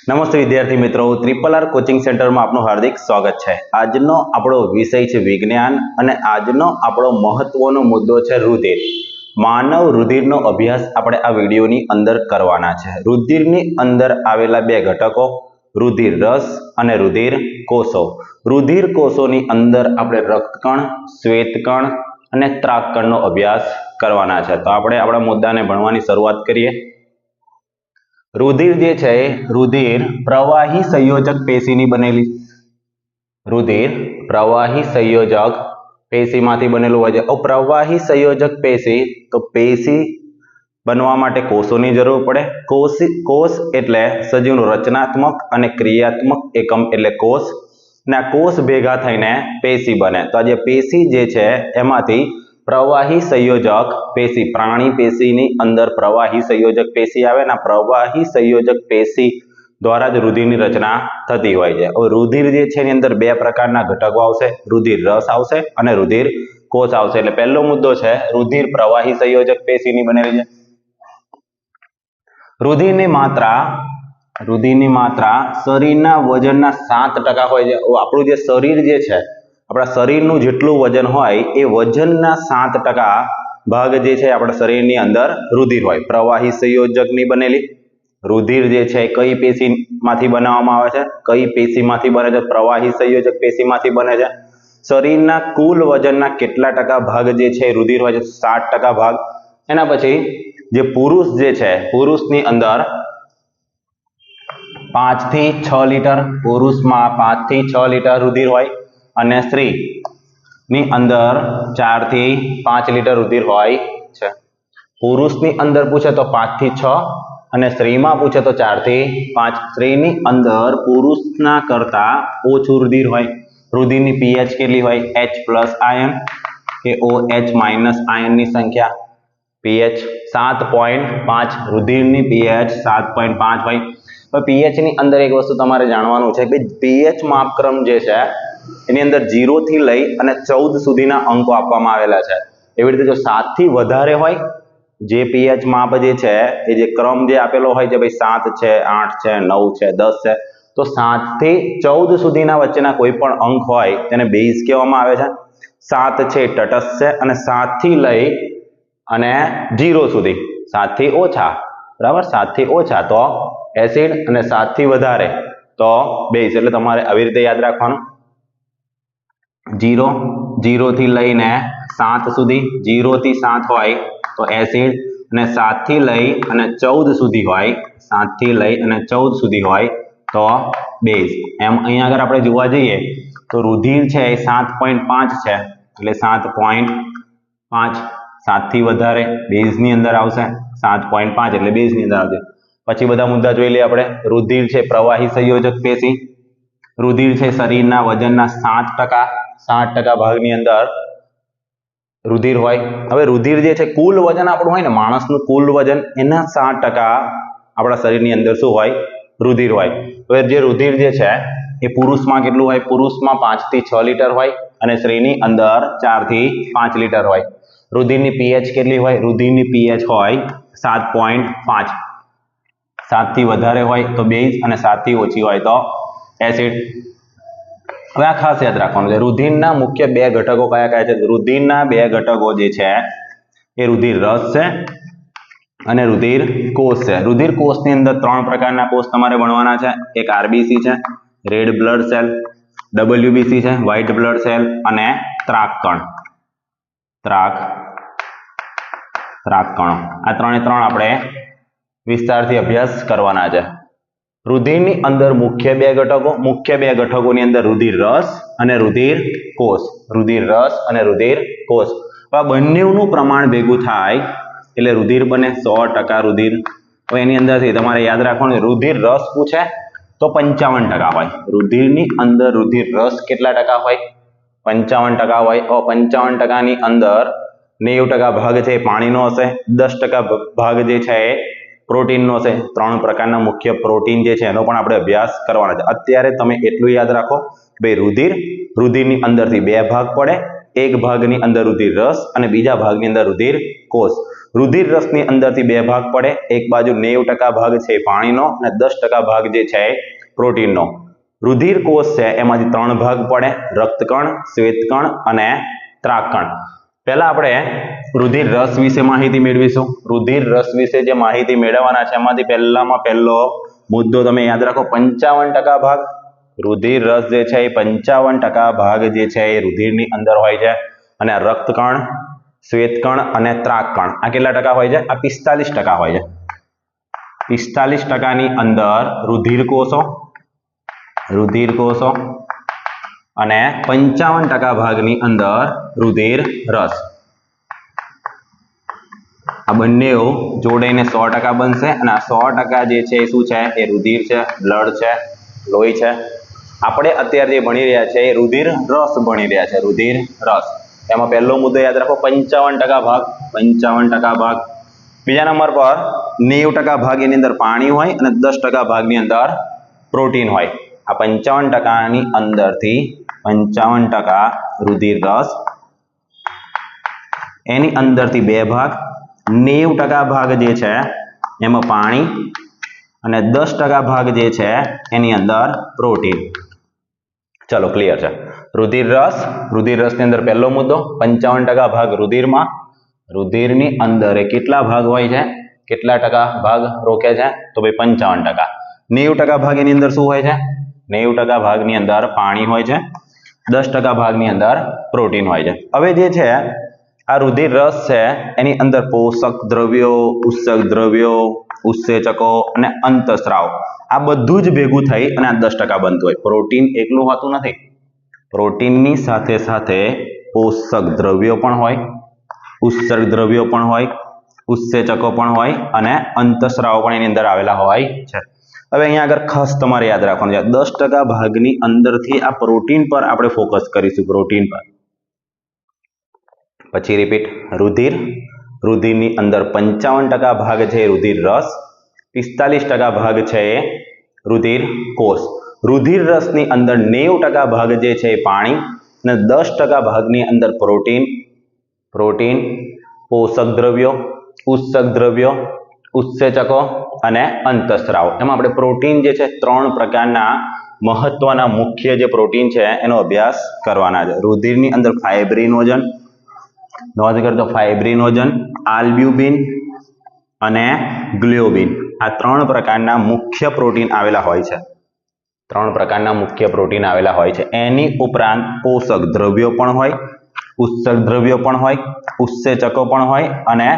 નમસ્તે વિદ્યાર્થી મિત્રો, ટ્રિપલ આર કોચિંગ સેન્ટરમાં આપનું હાર્દિક સ્વાગત છે। આજનો આપણો વિષય છે વિજ્ઞાન અને આજનો આપણો મહત્વનો મુદ્દો છે રુધિર। માનવ રુધિરનો અભ્યાસ આપણે આ વિડિયોની અંદર કરવાના છે। રુધિરની અંદર આવેલા બે ઘટકો રુધિર રસ અને રુધિર કોષો। રુધિર કોષોની અંદર આપણે રક્તકણ, શ્વેતકણ અને ત્રાકકણનો અભ્યાસ કરવાના છે। તો આપણે આપણા મુદ્દાને ભણવાની શરૂઆત કરીએ। રુધિર જે છે રુધિર પ્રવાહી સંયોજક પેશીની બનેલી। રુધિર પ્રવાહી સંયોજક પેશીમાંથી બનેલું હોય છે। પ્રવાહી સંયોજક પેશી તો પેશી બનવા માટે કોષોની જરૂર પડે। કોષ એટલે સજીવનું રચનાત્મક અને ક્રિયાત્મક એકમ એટલે કોષ, અને આ કોષ ભેગા થઈને પેશી બને। તો આ જે પેશી જે છે એમાંથી પ્રવાહી સંયોજક પેશી, પ્રાણી પેશીની અંદર પ્રવાહી સંયોજક પેશી આવે ને પ્રવાહી સંયોજક પેશી દ્વારા જ રુધિરની રચના થતી હોય છે। હવે રુધિર જે છે એની અંદર બે પ્રકારના ઘટકો આવશે, રુધિર રસ આવશે અને રુધિર કોષ આવશે। એટલે પહેલો મુદ્દો છે રુધિર પ્રવાહી સંયોજક પેશીની બનેલી છે। રુધિરની માત્રા શરીરના વજનના 7% હોય છે। આપણું જે શરીર જે છે, આપણા શરીરનું જેટલું વજન હોય એ વજનના 7% ભાગ જે છે આપણા શરીરની અંદર રુધિર હોય। પ્રવાહી સંયોજકની બનેલી રુધિર જે છે કઈ પેશીમાંથી બનાવવામાં આવે છે, કઈ પેશીમાંથી બને છે? પ્રવાહી સંયોજક પેશીમાંથી બને છે। શરીરના કુલ વજનના કેટલા ટકા ભાગ જે છે રુધિર હોય છે? 7% ભાગ। એના પછી જે પુરુષ જે છે, પુરુષની અંદર 5 થી 6 લીટર, પુરુષમાં 5 થી 6 લીટર રુધિર હોય અને સ્ત્રીની અંદર 4 થી 5 લીટર રુધિર હોય છે। પુરુષની અંદર પૂછે તો 5 થી 6 અને સ્ત્રીમાં પૂછે તો 4 થી 5। સ્ત્રીની અંદર પુરુષના કરતા ઓછું રુધિર હોય। રુધિરની pH કેટલી હોય? H+ આયન કે OH- આયનની સંખ્યા pH 7.5। રુધિરની pH 7.5 હોય। તો pH ની અંદર એક વસ્તુ તમારે જાણવાનું છે કે pH માપક્રમ જે છે એની અંદર 0 થી લઈ અને 14 સુધીના અંકો આપવામાં આવેલા છે। એવી રીતે જો 7 થી વધારે હોય, જે pH માપ જે છે એ જે ક્રમ જે આપેલો હોય છે ભાઈ 7 છે, 8 છે, 9 છે, 10 છે, તો 7 થી 14 સુધીના વચ્ચેના કોઈ પણ અંક હોય તેને બેઝ કહેવામાં આવે છે। 7 છે તટસ્થ છે અને 7 થી લઈ અને 0 સુધી, 7 થી ઓછા, બરાબર, 7 થી ઓછા તો એસિડ અને 7 થી વધારે તો બેઝ। એટલે તમારે આવી રીતે યાદ રાખવાનું। 0 થી લઈને 7 સુધી, 0 થી 7 હોય તો એસિડ અને 7 થી લઈ અને 14 સુધી હોય, 7 થી લઈ અને 14 સુધી હોય તો બેઝ। એમ અહીંયા આગળ આપણે જોવા જઈએ તો રુધિર છે એ 7.5 છે, એટલે 7.5, 7 થી વધારે બેઝની અંદર આવશે, 7.5 એટલે બેઝની અંદર આવશે। પછી બધા મુદ્દા જોઈ લઈએ આપણે। રુધિર છે પ્રવાહી સંયોજક પેશી। રુધિર છે શરીરના વજનના 7% ભાગની અંદર રુધિર હોય। હવે રુધિર જે છે કુલ વજન આપણું હોય ને, માણસનું કુલ વજન એના 7% આપણા શરીરની અંદર શું હોય? રુધિર હોય। હવે જે રુધિર જે છે એ પુરુષમાં કેટલું હોય? પુરુષમાં 5 થી 6 લીટર હોય અને સ્ત્રીની અંદર 4 થી 5 લીટર હોય। રુધિરની pH કેટલી હોય? રુધિરની pH હોય 7.5। 7 થી વધારે હોય તો બેઝ અને 7 થી ઓછી હોય તો એસિડ। હવે આ ખાસ યાદ રાખવાનું છે, રુધિરના મુખ્ય બે ઘટકો કયા કયા છે? રુધિરના બે ઘટકો જે છે એ રુધિર રસ છે અને રુધિર કોષ છે। રુધિર કોષની અંદર 3 પ્રકારના કોષ તમારે ભણવાના છે। એક RBC છે, રેડ બ્લડ સેલ, WBC છે, વ્હાઇટ બ્લડ સેલ, અને ત્રાકકણ, ત્રાકકણો। આ 3 આપણે વિસ્તારથી અભ્યાસ કરવાના છે। રુધિરની અંદર મુખ્ય બે ઘટકોની અંદર રુધિર રસ અને રુધિર કોષ। રુધિર રસ અને રુધિર કોષ, આ બંનેનું પ્રમાણ ભેગું થાય એટલે રુધિર બને, 100% રુધિર। તો એની અંદરથી તમારે યાદ રાખવાનું, રુધિર રસ પૂછે તો 55% હોય। રુધિરની અંદર રુધિર રસ કેટલા ટકા હોય? 55% હોય। 55% ની અંદર 90% ભાગ છે એ પાણીનો હશે, 10% ભાગ જે છે એ પ્રોટીનનો હશે। 3 પ્રકારના મુખ્ય પ્રોટીન જે છે એનો પણ આપણે અભ્યાસ કરવાનો છે। અત્યારે તમે એટલું યાદ રાખો ભાઈ રુધિરની અંદરથી બે ભાગ પડે, એક ભાગની અંદર રુધિર રસ અને બીજા ભાગની અંદર રુધિર કોષ। રુધિર રસની અંદરથી બે ભાગ પડે, એક બાજુ 90% ભાગ છે પાણીનો અને 10% ભાગ જે છે પ્રોટીનનો. રુધિર કોષ છે એમાંથી 3 ભાગ પડે, રક્તકણ, શ્વેતકણ અને ત્રાકકણ. પહેલા આપણે રુધિર રસ વિશે માહિતી મેળવીશું. રુધિર રસ વિશે જે માહિતી મેળવવાના છે એમાંથી પહેલામાં પહેલો મુદ્દો તમે યાદ રાખો, 55% ભાગ. રુધિર રસ જે છે એ 55% ભાગ જે છે એ રુધિરની અંદર હોય છે. અને રક્તકણ, શ્વેતકણ અને ત્રાકકણ આ કેટલા ટકા હોય છે? આ 45% હોય છે. 45% ની અંદર રુધિર કોષો અને 55% ભાગની અંદર રુધિર રસ. આ બંને જોડાઈને 100% બનશે અને આ 100% જે છે એ શું છે? એ રુધિર છે, બ્લડ છે, લોહી છે. આપણે અત્યારે જે ભણી રહ્યા છે એ રુધિર રસ ભણી રહ્યા છે. રુધિર રસ એમાં પહેલો મુદ્દો યાદ રાખો, 55% ભાગ. 55% ભાગ. બીજા નંબર પર 90% ભાગ એની અંદર પાણી હોય અને 10% ભાગની અંદર પ્રોટીન હોય. આ 55% ની અંદરથી 55% રુધિર રસ, એની અંદરથી બે ભાગ, 90% ભાગ જે છે એમાં પાણી અને 10% ભાગ જે છે એની અંદર પ્રોટીન. ચલો ક્લિયર છે. રુધિર રસની અંદર પહેલો મુદ્દો, 55% ભાગ રુધિરમાં. રુધિરની અંદર કેટલા ભાગ હોય છે? કેટલા ટકા ભાગ રોકે છે? તો ભાઈ 55%. 90% ભાગ એની અંદર શું હોય છે? 90% ભાગની અંદર પાણી હોય છે, 10% ભાગની અંદર પ્રોટીન હોય છે. હવે જે છે આ રુધિર રસ છે એની અંદર પોષક દ્રવ્યો, ઉત્સેચક દ્રવ્યો, ઉત્સેચકો અને અંતઃસ્રાવ આ બધું જ ભેગું થઈ અને આ 10% બનતું હોય. પ્રોટીન એકલું હોતું નથી. પ્રોટીનની સાથે સાથે પોષક દ્રવ્યો પણ હોય, ઉત્સર્ગ દ્રવ્યો પણ હોય, ઉત્સેચકો પણ હોય અને અંતઃસ્રાવ પણ એની અંદર આવેલા હોય છે. હવે અહીંયા આગળ ખાસ તમારે યાદ રાખવાનું છે, 10% ભાગની અંદરથી આ પ્રોટીન પર આપણે ફોકસ કરીશું. પ્રોટીન પર. પછી રિપીટ, રુધિરની અંદર 55% ભાગ છે રુધિર રસ, 45% ભાગ છે એ રુધિર કોષ. રુધિર રસની અંદર 90% ભાગ જે છે એ પાણી અને 10% ભાગની અંદર પ્રોટીન, પોષક દ્રવ્યો, ઉત્સર્ગ દ્રવ્યો, ઉત્સેચકો અને અંતઃસ્રાવ. એમાં આપણે પ્રોટીન જે છે 3 પ્રકારના મહત્વના મુખ્ય જે પ્રોટીન છે એનો અભ્યાસ કરવાના છે. રુધિરની અંદર ફાઇબ્રિનોજન, નોંધ કરજો, ફાઇબ્રિનોજન, આલ્બ્યુમિન અને ગ્લોબિન આ 3 પ્રકારના મુખ્ય પ્રોટીન આવેલા હોય છે. 3 પ્રકારના મુખ્ય પ્રોટીન આવેલા હોય છે. એની ઉપરાંત પોષક દ્રવ્યો પણ હોય, ઉત્સર્ગ દ્રવ્યો પણ હોય, ઉત્સેચકો પણ હોય અને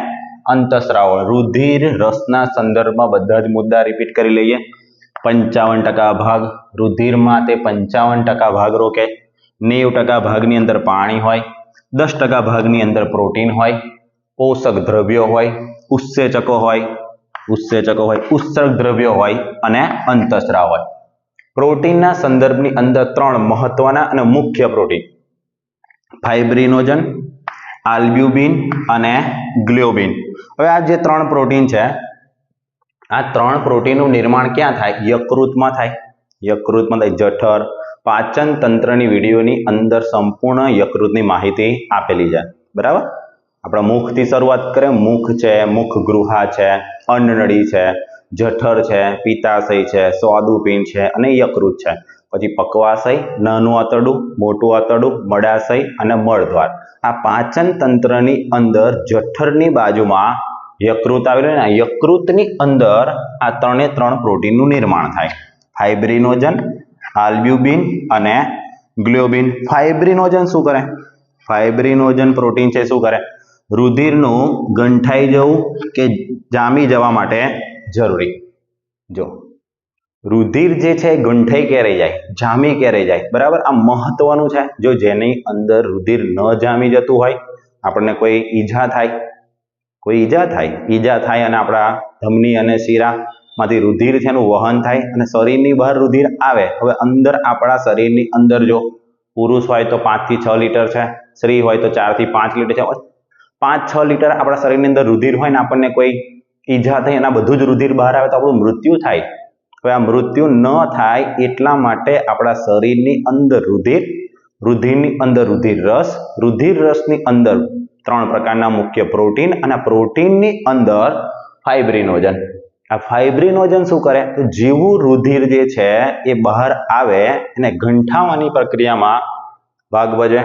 અંતઃસ્રાવ. રુધિર રસના સંદર્ભમાં બધા જ મુદ્દા રિપીટ કરી લઈએ. 55% ભાગ રુધિરમાં તે 55% ભાગ રોકે, 90% ભાગની અંદર પાણી હોય, 10% ભાગની અંદર પ્રોટીન હોય, પોષક દ્રવ્યો હોય, ઉત્સેચકો હોય, ઉત્સર્ગ દ્રવ્યો હોય અને અંતઃસ્રાવ હોય. પ્રોટીનના સંદર્ભની અંદર 3 મહત્વના અને મુખ્ય પ્રોટીન, ફાઇબ્રિનોજન, આલ્બ્યુમિન અને ગ્લોબિન. હવે આ જે 3 પ્રોટીન છે આ 3 પ્રોટીનનું નિર્માણ ક્યાં થાય? યકૃતમાં થાય. જઠર, પાચન તંત્રની વિડીયોની અંદર સંપૂર્ણ યકૃતની માહિતી આપેલી છે. બરાબર? આપણે મુખથી શરૂઆત કરીએ. મુખ છે, મુખ ગૃહા છે, અન્નનળી છે, જઠર છે, પિત્તાશય છે, સ્વાદુપિંડ છે અને યકૃત છે. પછી પક્વાશય, નાનું આંતરડું, મોટું આંતરડું, મળાશય અને મળદ્વાર. આ પાચન તંત્રની અંદર જઠરની બાજુમાં યકૃત આવેલું છે. યકૃતની અંદર આ 3 પ્રોટીનનું નિર્માણ થાય. ફાઇબ્રિનોજન, આલ્બ્યુમિન અને ગ્લોબિન. ફાઇબ્રિનોજન શું કરે? ફાઇબ્રિનોજન પ્રોટીન છે શું કરે? રુધિરનું ગંઠાઈ જવું કે જામી જવા માટે જરૂરી. જો રુધિર જે છે ગંઠાઈ ક્યારે જાય, જામી ક્યારે જાય, બરાબર? આ મહત્વનું છે. જો જેની અંદર રુધિર ન જામી જતું હોય, આપણને કોઈ ઈજા થાય અને આપણા ધમની અને શિરામાંથી રુધિર છે એનું વહન થાય અને શરીરની બહાર રુધિર આવે. હવે અંદર આપણા શરીરની અંદર જો પુરુષ હોય તો 5 થી 6 લીટર છે, સ્ત્રી હોય તો 4 થી 5 લીટર છે. 5-6 લીટર આપણા શરીરની અંદર રુધિર હોય ને આપણને કોઈ ઈજા થઈ અને બધું જ રુધિર બહાર આવે તો આપણું મૃત્યુ થાય. હવે આ મૃત્યુ ન થાય એટલા માટે આપણા શરીરની અંદર રુધિરની અંદર રુધિર રસની અંદર ત્રણ પ્રકારના મુખ્ય પ્રોટીન અને પ્રોટીનની અંદર ફાઇબ્રિનોજન. આ ફાઇબ્રિનોજન શું કરે તો જેવું રુધિર જે છે એ બહાર આવે એને ગંઠાવાની પ્રક્રિયામાં ભાગ ભજવે.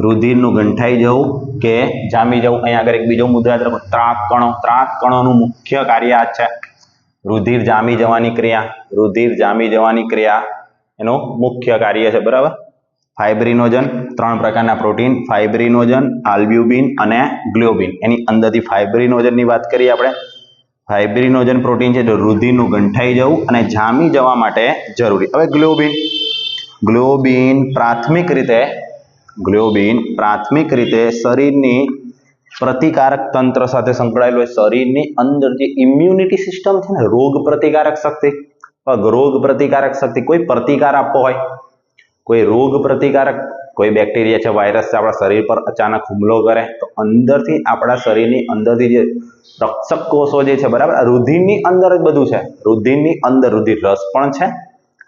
રુધિરનું ગંઠાઈ જવું કે જામી જવું. અહીંયા આગળ એક બીજો મુદ્દો યાદ રાખો, ત્રાક કણો. ત્રાક કણોનું મુખ્ય કાર્ય આ છે, રુધિર જામી જવાની ક્રિયા. રુધિર જામી જવાની ક્રિયા એનું મુખ્ય કાર્ય છે. બરાબર. ફાઇબ્રિનોજન, ત્રણ પ્રકારના પ્રોટીન, ફાઇબ્રિનોજન, આલ્બ્યુમિન અને ગ્લોબિન. એની અંદરથી ફાઇબ્રિનોજનની વાત કરીએ આપણે. ફાઇબ્રિનોજન પ્રોટીન છે જો રુધિરનું ગંઠાઈ જવું અને જામી જવા માટે જરૂરી. હવે ગ્લોબિન પ્રાથમિક રીતે શરીરની પ્રતિકારક તંત્ર સાથે સંકળાયેલું હોય. શરીરની અંદર જે ઇમ્યુનિટી સિસ્ટમ છે ને, રોગ પ્રતિકારક શક્તિ, કોઈ પ્રતિકાર આપવો હોય, કોઈ રોગ પ્રતિકારક, કોઈ બેક્ટેરિયા છે, વાયરસ છે, આપણા શરીર પર અચાનક હુમલો કરે તો અંદરથી આપણા શરીરની અંદરથી જે રક્ષક કોષો જે છે, બરાબર, રુધિરની અંદર જ બધું છે. રુધિરની અંદર રુધિર રસ પણ છે,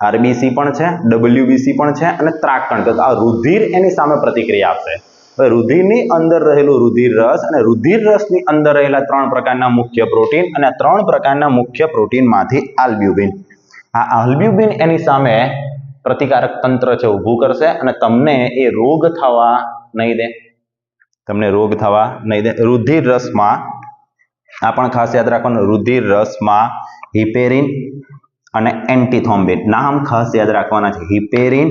આરબીસી પણ છે, ડબલ્યુબીસી પણ છે અને ત્રાક કણ. તો આ રુધિર એની સામે પ્રતિક્રિયા આપશે. હવે રુધિરની અંદર રહેલું રુધિર રસ અને રુધિર રસની અંદર રહેલા ત્રણ પ્રકારના મુખ્ય પ્રોટીન અને ત્રણ પ્રકારના મુખ્ય પ્રોટીનમાંથી આલ્બ્યુમિન. આ આલ્બ્યુમિન એની સામે પ્રતિકારક તંત્ર છે ઊભું કરશે અને તમને એ રોગ થવા નહીં દે. રુધિર રસમાં આ પણ ખાસ યાદ રાખવાનું, રુધિર રસમાં હિપેરિન અને એન્ટીથ્રોમ્બિન નામ ખાસ યાદ રાખવાના છે, હિપેરિન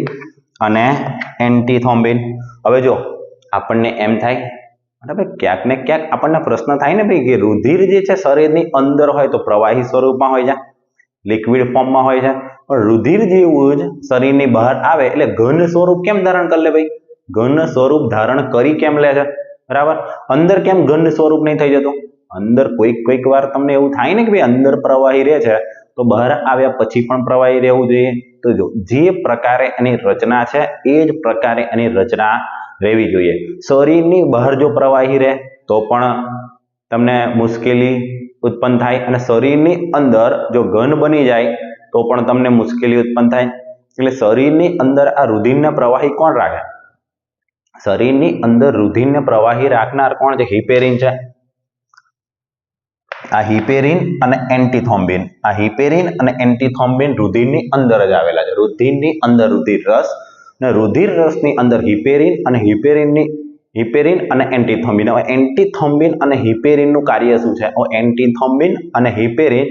અને એન્ટીથ્રોમ્બિન. હવે જો આપણને એમ થાય, બરાબર, ક્યાંક ને ક્યાંક આપણને પ્રશ્ન થાય ને ભાઈ કે રુધિર જે છે શરીરની અંદર હોય તો પ્રવાહી સ્વરૂપમાં હોય છે, લિક્વિડ ફોર્મમાં હોય છે, પણ રુધિર જેવું જ શરીરની બહાર આવે એટલે ઘન સ્વરૂપ કેમ ધારણ કરી લે ભાઈ? ઘન સ્વરૂપ ધારણ કરી કેમ લે છે? બરાબર. અંદર કેમ ઘન સ્વરૂપ નહીં થઈ જતું? અંદર કોઈક વાર તમને એવું થાય ને કે ભાઈ અંદર પ્રવાહી રહે છે તો બહાર આવ્યા પછી પણ પ્રવાહી રહેવું જોઈએ. તો જો જે પ્રકારે એની રચના છે એ જ પ્રકારે એની રચના રહેવી જોઈએ. શરીરની બહાર જો પ્રવાહી રહે તો પણ તમને મુશ્કેલી ઉત્પન્ન થાય અને શરીરની અંદર જો ઘન બની જાય તો પણ તમને મુશ્કેલી ઉત્પન્ન થાય. એટલે શરીરની અંદર આ રુધિરને પ્રવાહી કોણ રાખે? શરીરની અંદર રુધિરને પ્રવાહી રાખનાર કોણ છે? હિપેરિન છે. આ હિપેરિન અને એન્ટીથ્રોમ્બિન, રુધિરની અંદર જ આવેલા છે. રુધિરની અંદર રુધિર રસ અને રુધિર રસની અંદર હિપેરિન અને એન્ટીથ્રોમ્બિન. હવે એન્ટીથ્રોમ્બિન અને હિપેરિનનું કાર્ય શું છે? એન્ટીથ્રોમ્બિન અને હિપેરિન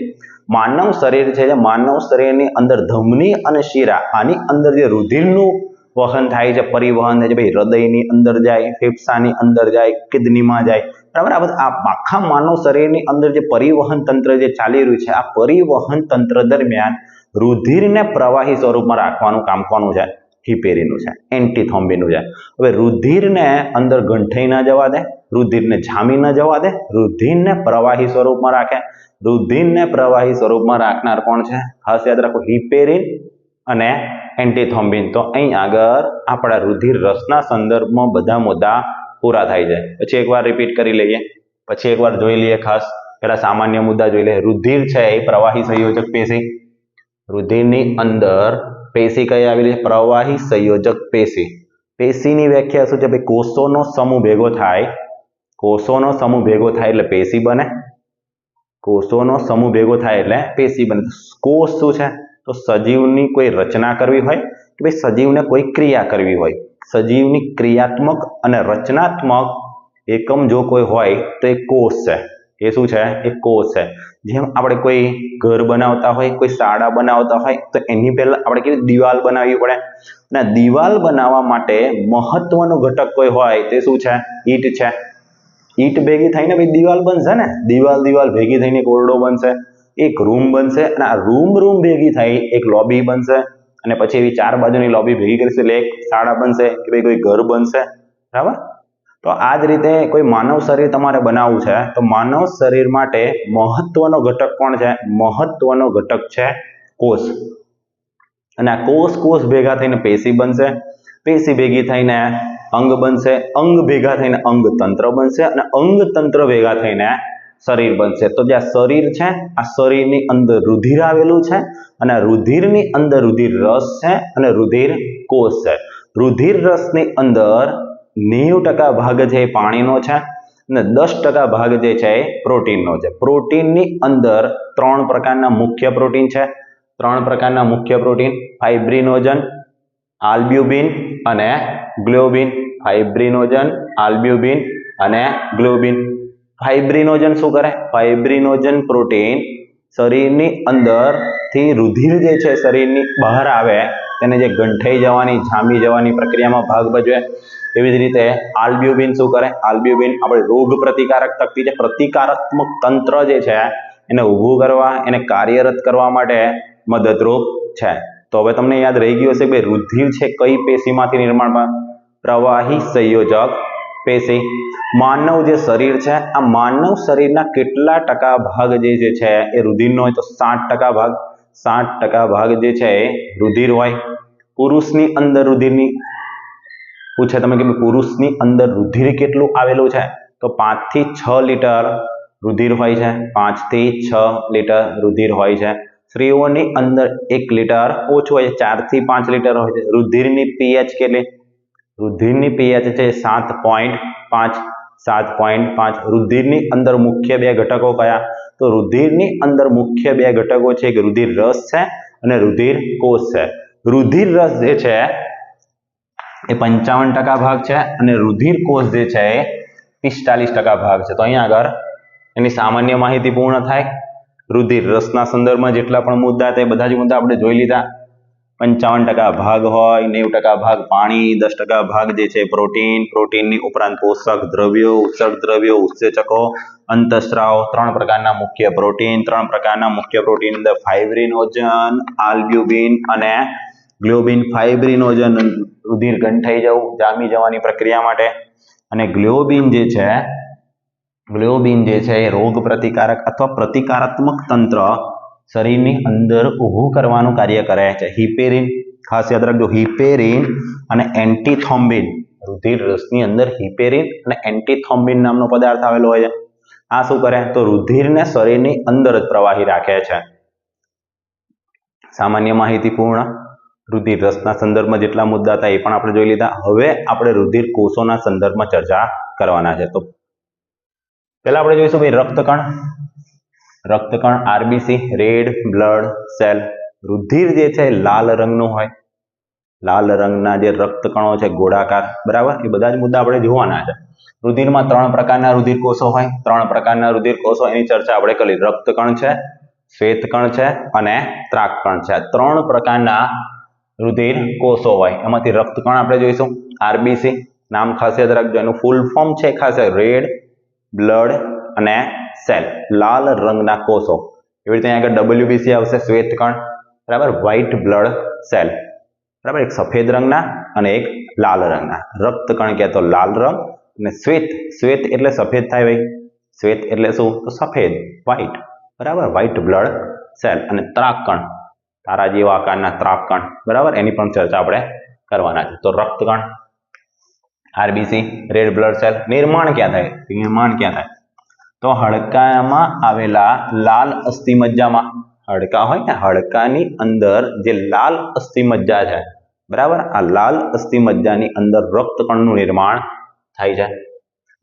માનવ શરીર છે, માનવ શરીરની અંદર ધમની અને શિરા, આની અંદર જે રુધિરનું વહન થાય છે, પરિવહન થાય છે, ભાઈ હૃદયની અંદર જાય, ફેફસાની અંદર જાય, કિડનીમાં જાય, બરાબર. આ બધા આખા માનવ શરીરની અંદર જે પરિવહન તંત્ર જે ચાલી રહ્યું છે, આ પરિવહન તંત્ર દરમિયાન રુધિરને પ્રવાહી સ્વરૂપમાં રાખવાનું કામ કોનું છે? હિપેરિનનું છે, એન્ટીથ્રોમ્બિનનું છે. હવે રુધિરને અંદર ગંઠાઈ ના જવા દે, રુધિરને જામી ન જવા દે, રુધિરને પ્રવાહી સ્વરૂપમાં રાખે. રુધિરને પ્રવાહી સ્વરૂપમાં રાખનાર કોણ છે? ખાસ યાદ રાખો, હિપેરિન અને એન્ટીથ્રોમ્બિન. તો અહીં આગળ આપણા રુધિર રસના સંદર્ભમાં બધા મુદ્દા પૂરા થાય છે. પછી એકવાર રિપીટ કરી લઈએ, પછી એકવાર જોઈ લઈએ. ખાસ પેલા સામાન્ય મુદ્દા જોઈ લઈએ. રુધિર છે એ પ્રવાહી સંયોજક પેશી. રુધિરની અંદર પેશી કઈ આવેલી છે? પ્રવાહી સંયોજક પેશી. પેશીની વ્યાખ્યા શું છે? ભાઈ કોષોનો સમૂહ ભેગો થાય, એટલે પેશી બને. કોષોનો સમૂહ ભેગો થાય એટલે પેશી બને. કોષ શું છે? તો સજીવની કોઈ રચના કરવી હોય કે ભાઈ સજીવને કોઈ ક્રિયા કરવી હોય, સજીવની ક્રિયાત્મક અને રચનાત્મક એકમ જો કોઈ હોય તો એ કોષ છે. એ શું છે? એ કોષ છે. જેમ આપણે કોઈ ઘર બનાવતા હોય, કોઈ શાળા બનાવતા હોય તો એની પહેલા આપણે કેવી દિવાલ બનાવવી પડે, અને દિવાલ બનાવવા માટે મહત્વનો ઘટક કોઈ હોય તે શું છે? ઈંટ છે. ઈંટ ભેગી થઈને ભાઈ દિવાલ બનશે ને. દિવાલ ભેગી થઈને એક ઓરડો બનશે, એક રૂમ બનશે, અને આ રૂમ ભેગી થઈ એક લોબી બનશે, અને પછી એવી ચાર બાજુની લોબી ભેગી કરીશું એટલે એક શાળા બનશે કે ભાઈ કોઈ ઘર બનશે. બરાબર. તો આ જ રીતે કોઈ માનવ શરીર તમારે બનાવવું છે તો માનવ શરીર માટે મહત્વનો ઘટક કોણ છે? મહત્વનો ઘટક છે કોષ. અને આ કોષ ભેગા થઈને પેશી બનશે, પેશી ભેગી થઈને અંગ બનશે, અંગ ભેગા થઈને અંગ તંત્ર બનશે, અને અંગ તંત્ર ભેગા થઈને શરીર બનશે. તો જે આ શરીર છે, આ શરીરની અંદર રુધિર આવેલું છે, અને રુધિરની અંદર રુધિર રસ છે અને રુધિર કોષ છે. રુધિર રસની અંદર 90% ભાગ છે એ પાણીનો છે અને 10% ભાગ જે છે એ પ્રોટીનનો છે. પ્રોટીનની અંદર 3 પ્રકારના મુખ્ય પ્રોટીન છે. 3 પ્રકારના મુખ્ય પ્રોટીન ફાઇબ્રિનોજન, આલ્બ્યુમિન અને ગ્લોબિન. ફાઇબ્રિનોજન, આલ્બ્યુમિન અને ગ્લોબિન. ફાઇબ્રિનોજન શું કરે? ફાઇબ્રિનોજન પ્રોટીન શરીરની અંદરથી રુધિર જે છે શરીરની બહાર આવે તેને જે ગંઠાઈ જવાની, જામી જવાની પ્રક્રિયામાં ભાગ ભજવે. એવી જ રીતે આલ્બ્યુમિન શું કરે? આલ્બ્યુમિન આપણે રોગ પ્રતિકારક શક્તિ છે, પ્રતિકારાત્મક તંત્ર જે છે એને ઊભું કરવા, એને કાર્યરત કરવા માટે મદદરૂપ છે. તો હવે તમને યાદ રહી ગયું હશે કે રુધિર છે કઈ પેશીમાંથી નિર્માણ પામે? પ્રવાહી સંયોજક પેશી. માનવ જે શરીર છે આ માનવ શરીરના કેટલા ટકા ભાગ જે છે એ રુધિરનો હોય? તો 60% ભાગ. 60% ભાગ જે છે એ રુધિર હોય. પુરુષની અંદર રુધિરની પૂછે તમે કે પુરુષની અંદર રુધિર કેટલું આવેલું છે? તો 5 થી 6 લીટર રુધિર હોય છે. 5 થી 6 લીટર રુધિર હોય છે. સ્ત્રીઓની અંદર 1 લીટર ઓછું હોય છે, 4 થી 5 લીટર હોય છે. રુધિરની pH કેટલી? રુધિરની pH છે 7.5. 7.5. રુધિરની અંદર મુખ્ય 2 ઘટકો કયા? તો રુધિરની અંદર મુખ્ય 2 ઘટકો છે કે રુધિર રસ છે અને રુધિર કોષ છે. રુધિર રસ જે છે એ 55% ભાગ છે અને રુધિર કોષ જે છે એ 45% ભાગ છે. તો અહીંયા આગળ એની સામાન્ય માહિતી પૂર્ણ થાય. રુધિર રસના સંદર્ભમાં જેટલા પણ મુદ્દા હતા એ બધા જ મુદ્દા આપણે જોઈ લીધા. 55% ભાગ હોય, 90% ભાગ પાણી, 10% ભાગ જે છે પ્રોટીન, પ્રોટીનની ઉપરાંત પોષક દ્રવ્યો, ઉત્સર્ગ દ્રવ્યો, ઉત્સેચકો, અંતઃસ્રાવ. 3 પ્રકારના મુખ્ય પ્રોટીન. 3 પ્રકારના મુખ્ય પ્રોટીન અંદર ફાઇબ્રિનોજન, આલ્બ્યુમિન અને ગ્લોબિન. ફાઇબ્રિનોજન રુધિર ગંઠાઈ જવું, જામી જવાની પ્રક્રિયા માટે, અને ગ્લોબિન જે છે એ રોગ પ્રતિકારક અથવા પ્રતિકારાત્મક તંત્ર શરીરની અંદર ઊભું કરવાનું કાર્ય કરે છે. હિપેરિન, ખાસ યાદ રાખજો, હિપેરિન અને એન્ટીથ્રોમ્બિન. રુધિર રસની અંદર હિપેરિન અને એન્ટીથ્રોમ્બિન નામનો પદાર્થ આવેલો હોય છે. આ શું કરે? તો રુધિરને શરીરની અંદર જ પ્રવાહી રાખે છે. સામાન્ય માહિતી પૂર્ણ. રુધિર રસના સંદર્ભમાં જેટલા મુદ્દા હતા એ પણ આપણે જોઈ લીધા. હવે આપણે રુધિર કોષોના સંદર્ભમાં ચર્ચા કરવાના છે. તો પહેલા આપણે જોઈશું ભાઈ રક્તકણ. રક્તકણ આરબીસી, રેડ બ્લડ સેલ. રુધિર જે છે લાલ રંગનું હોય. લાલ રંગના જે રક્તકણો છે ગોળાકાર, બરાબર, એ બધા જ મુદ્દા આપણે જોવાના છે. રુધિરમાં 3 પ્રકારના રુધિર કોષો હોય. 3 પ્રકારના રુધિર કોષો એની ચર્ચા આપણે કરી. રક્તકણ છે, શ્વેતકણ છે અને ત્રાકકણ છે. 3 પ્રકારના રુધિર કોષો હોય. એમાંથી રક્તકણ આપણે જોઈશું. આરબીસી નામ ખાસ યાદ રાખજો. એનું ફૂલ ફોર્મ છે ખાસ રેડ બ્લડ અને સેલ, લાલ રંગના કોષો. એવી રીતે અહીંયા આગળ ડબલ્યુબીસી આવશે, શ્વેતકણ, બરાબર, વ્હાઇટ બ્લડ સેલ, બરાબર, એક સફેદ રંગના અને એક લાલ રંગના. રક્તકણ કે તો લાલ રંગ અને શ્વેત, શ્વેત એટલે સફેદ થાય ભાઈ. શ્વેત એટલે શું? તો સફેદ, વ્હાઇટ, બરાબર, વ્હાઇટ બ્લડ સેલ. અને ત્રાકકણ, તારા જેવા આકારના ત્રાકકણ, બરાબર, એની પણ ચર્ચા આપણે કરવાના છે. તો રક્તકણ, આરબીસી, રેડ બ્લડ સેલ. નિર્માણ ક્યાં થાય? નિર્માણ ક્યાં થાય? તો હાડકામાં આવેલા લાલ અસ્થિમજ્જામાં. હાડકા હોય ને, હાડકાની અંદર જે લાલ અસ્થિમજ્જા છે, બરાબર, આ લાલ અસ્થિમજ્જાની અંદર રક્તકણનું નિર્માણ થાય છે.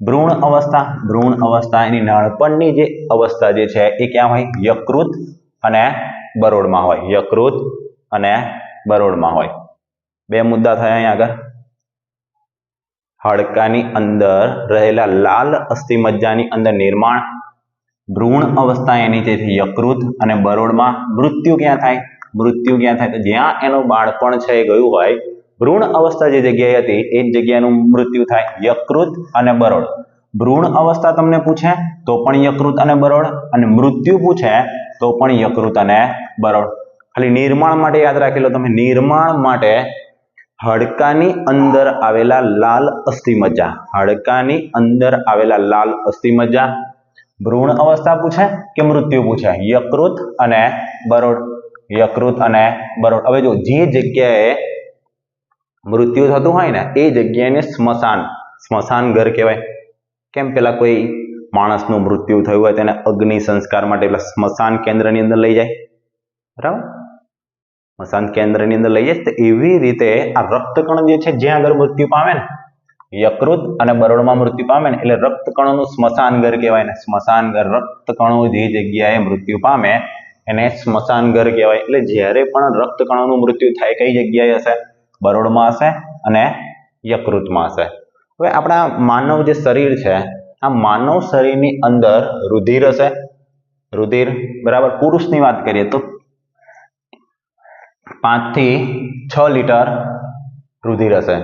ભ્રૂણ અવસ્થા. ભ્રૂણ અવસ્થા એની નાનપણની જે અવસ્થા જે છે એ ક્યાં હોય? યકૃત અને બરોળમાં હોય. યકૃત અને બરોળમાં હોય. 2 મુદ્દા થયા અહીંયા આગળ. હાડકાની અંદર રહેલા લાલ અસ્થિમજ્જાની અંદર નિર્માણ. ભ્રૂણ અવસ્થા એની તેથી યકૃત અને બરોળમાં. મૃત્યુ ક્યાં થાય? મૃત્યુ ક્યાં થાય? તો જ્યાં એનું બાળપણ છે એ ગયું હોય, ભ્રૂણ અવસ્થા જે જગ્યાએ હતી એ જ જગ્યાનું મૃત્યુ થાય. યકૃત અને બરોળ. ભ્રૂણ અવસ્થા તમને પૂછે તો પણ યકૃત અને બરોળ, અને મૃત્યુ પૂછે તો પણ યકૃત અને બરોળ. ખાલી નિર્માણ માટે યાદ રાખી લો તમે. નિર્માણ માટે હાડકાની અંદર આવેલા લાલ અસ્થિમજ્જા. હાડકાની અંદર આવેલા લાલ અસ્થિમજ્જા. ભ્રૂણ અવસ્થા પૂછે કે મૃત્યુ પૂછે? યકૃત અને બરોળ. યકૃત અને બરોળ. હવે જો જે જગ્યાએ મૃત્યુ થતું હોય ને એ જગ્યાને સ્મશાન ઘર કહેવાય. કેમ? પેલા કોઈ માણસનું મૃત્યુ થયું હોય તેને અગ્નિ સંસ્કાર માટે પેલા સ્મશાન કેન્દ્રની અંદર લઈ જાય, બરાબર, સ્મશાન કેન્દ્રની અંદર લઈ જાય. તો એવી રીતે આ રક્તકણ જે છે જ્યાં આગળ મૃત્યુ પામે ને યકૃત અને બરોળમાં મૃત્યુ પામે ને એટલે રક્તકણોનું સ્મશાન ઘર કહેવાય ને. સ્મશાન ઘર, રક્તકણો જે જગ્યાએ મૃત્યુ પામે એને સ્મશાન ઘર કહેવાય. એટલે જ્યારે પણ રક્તકણોનું મૃત્યુ થાય કઈ જગ્યાએ હશે? બરોળમાં હશે અને યકૃતમાં હશે. હવે આપણા માનવ જે શરીર છે, આ માનવ શરીરની અંદર રુધિર હશે. રુધિર બરાબર. પુરુષની વાત કરીએ તો 5 થી 6 લીટર રુધિર હશે.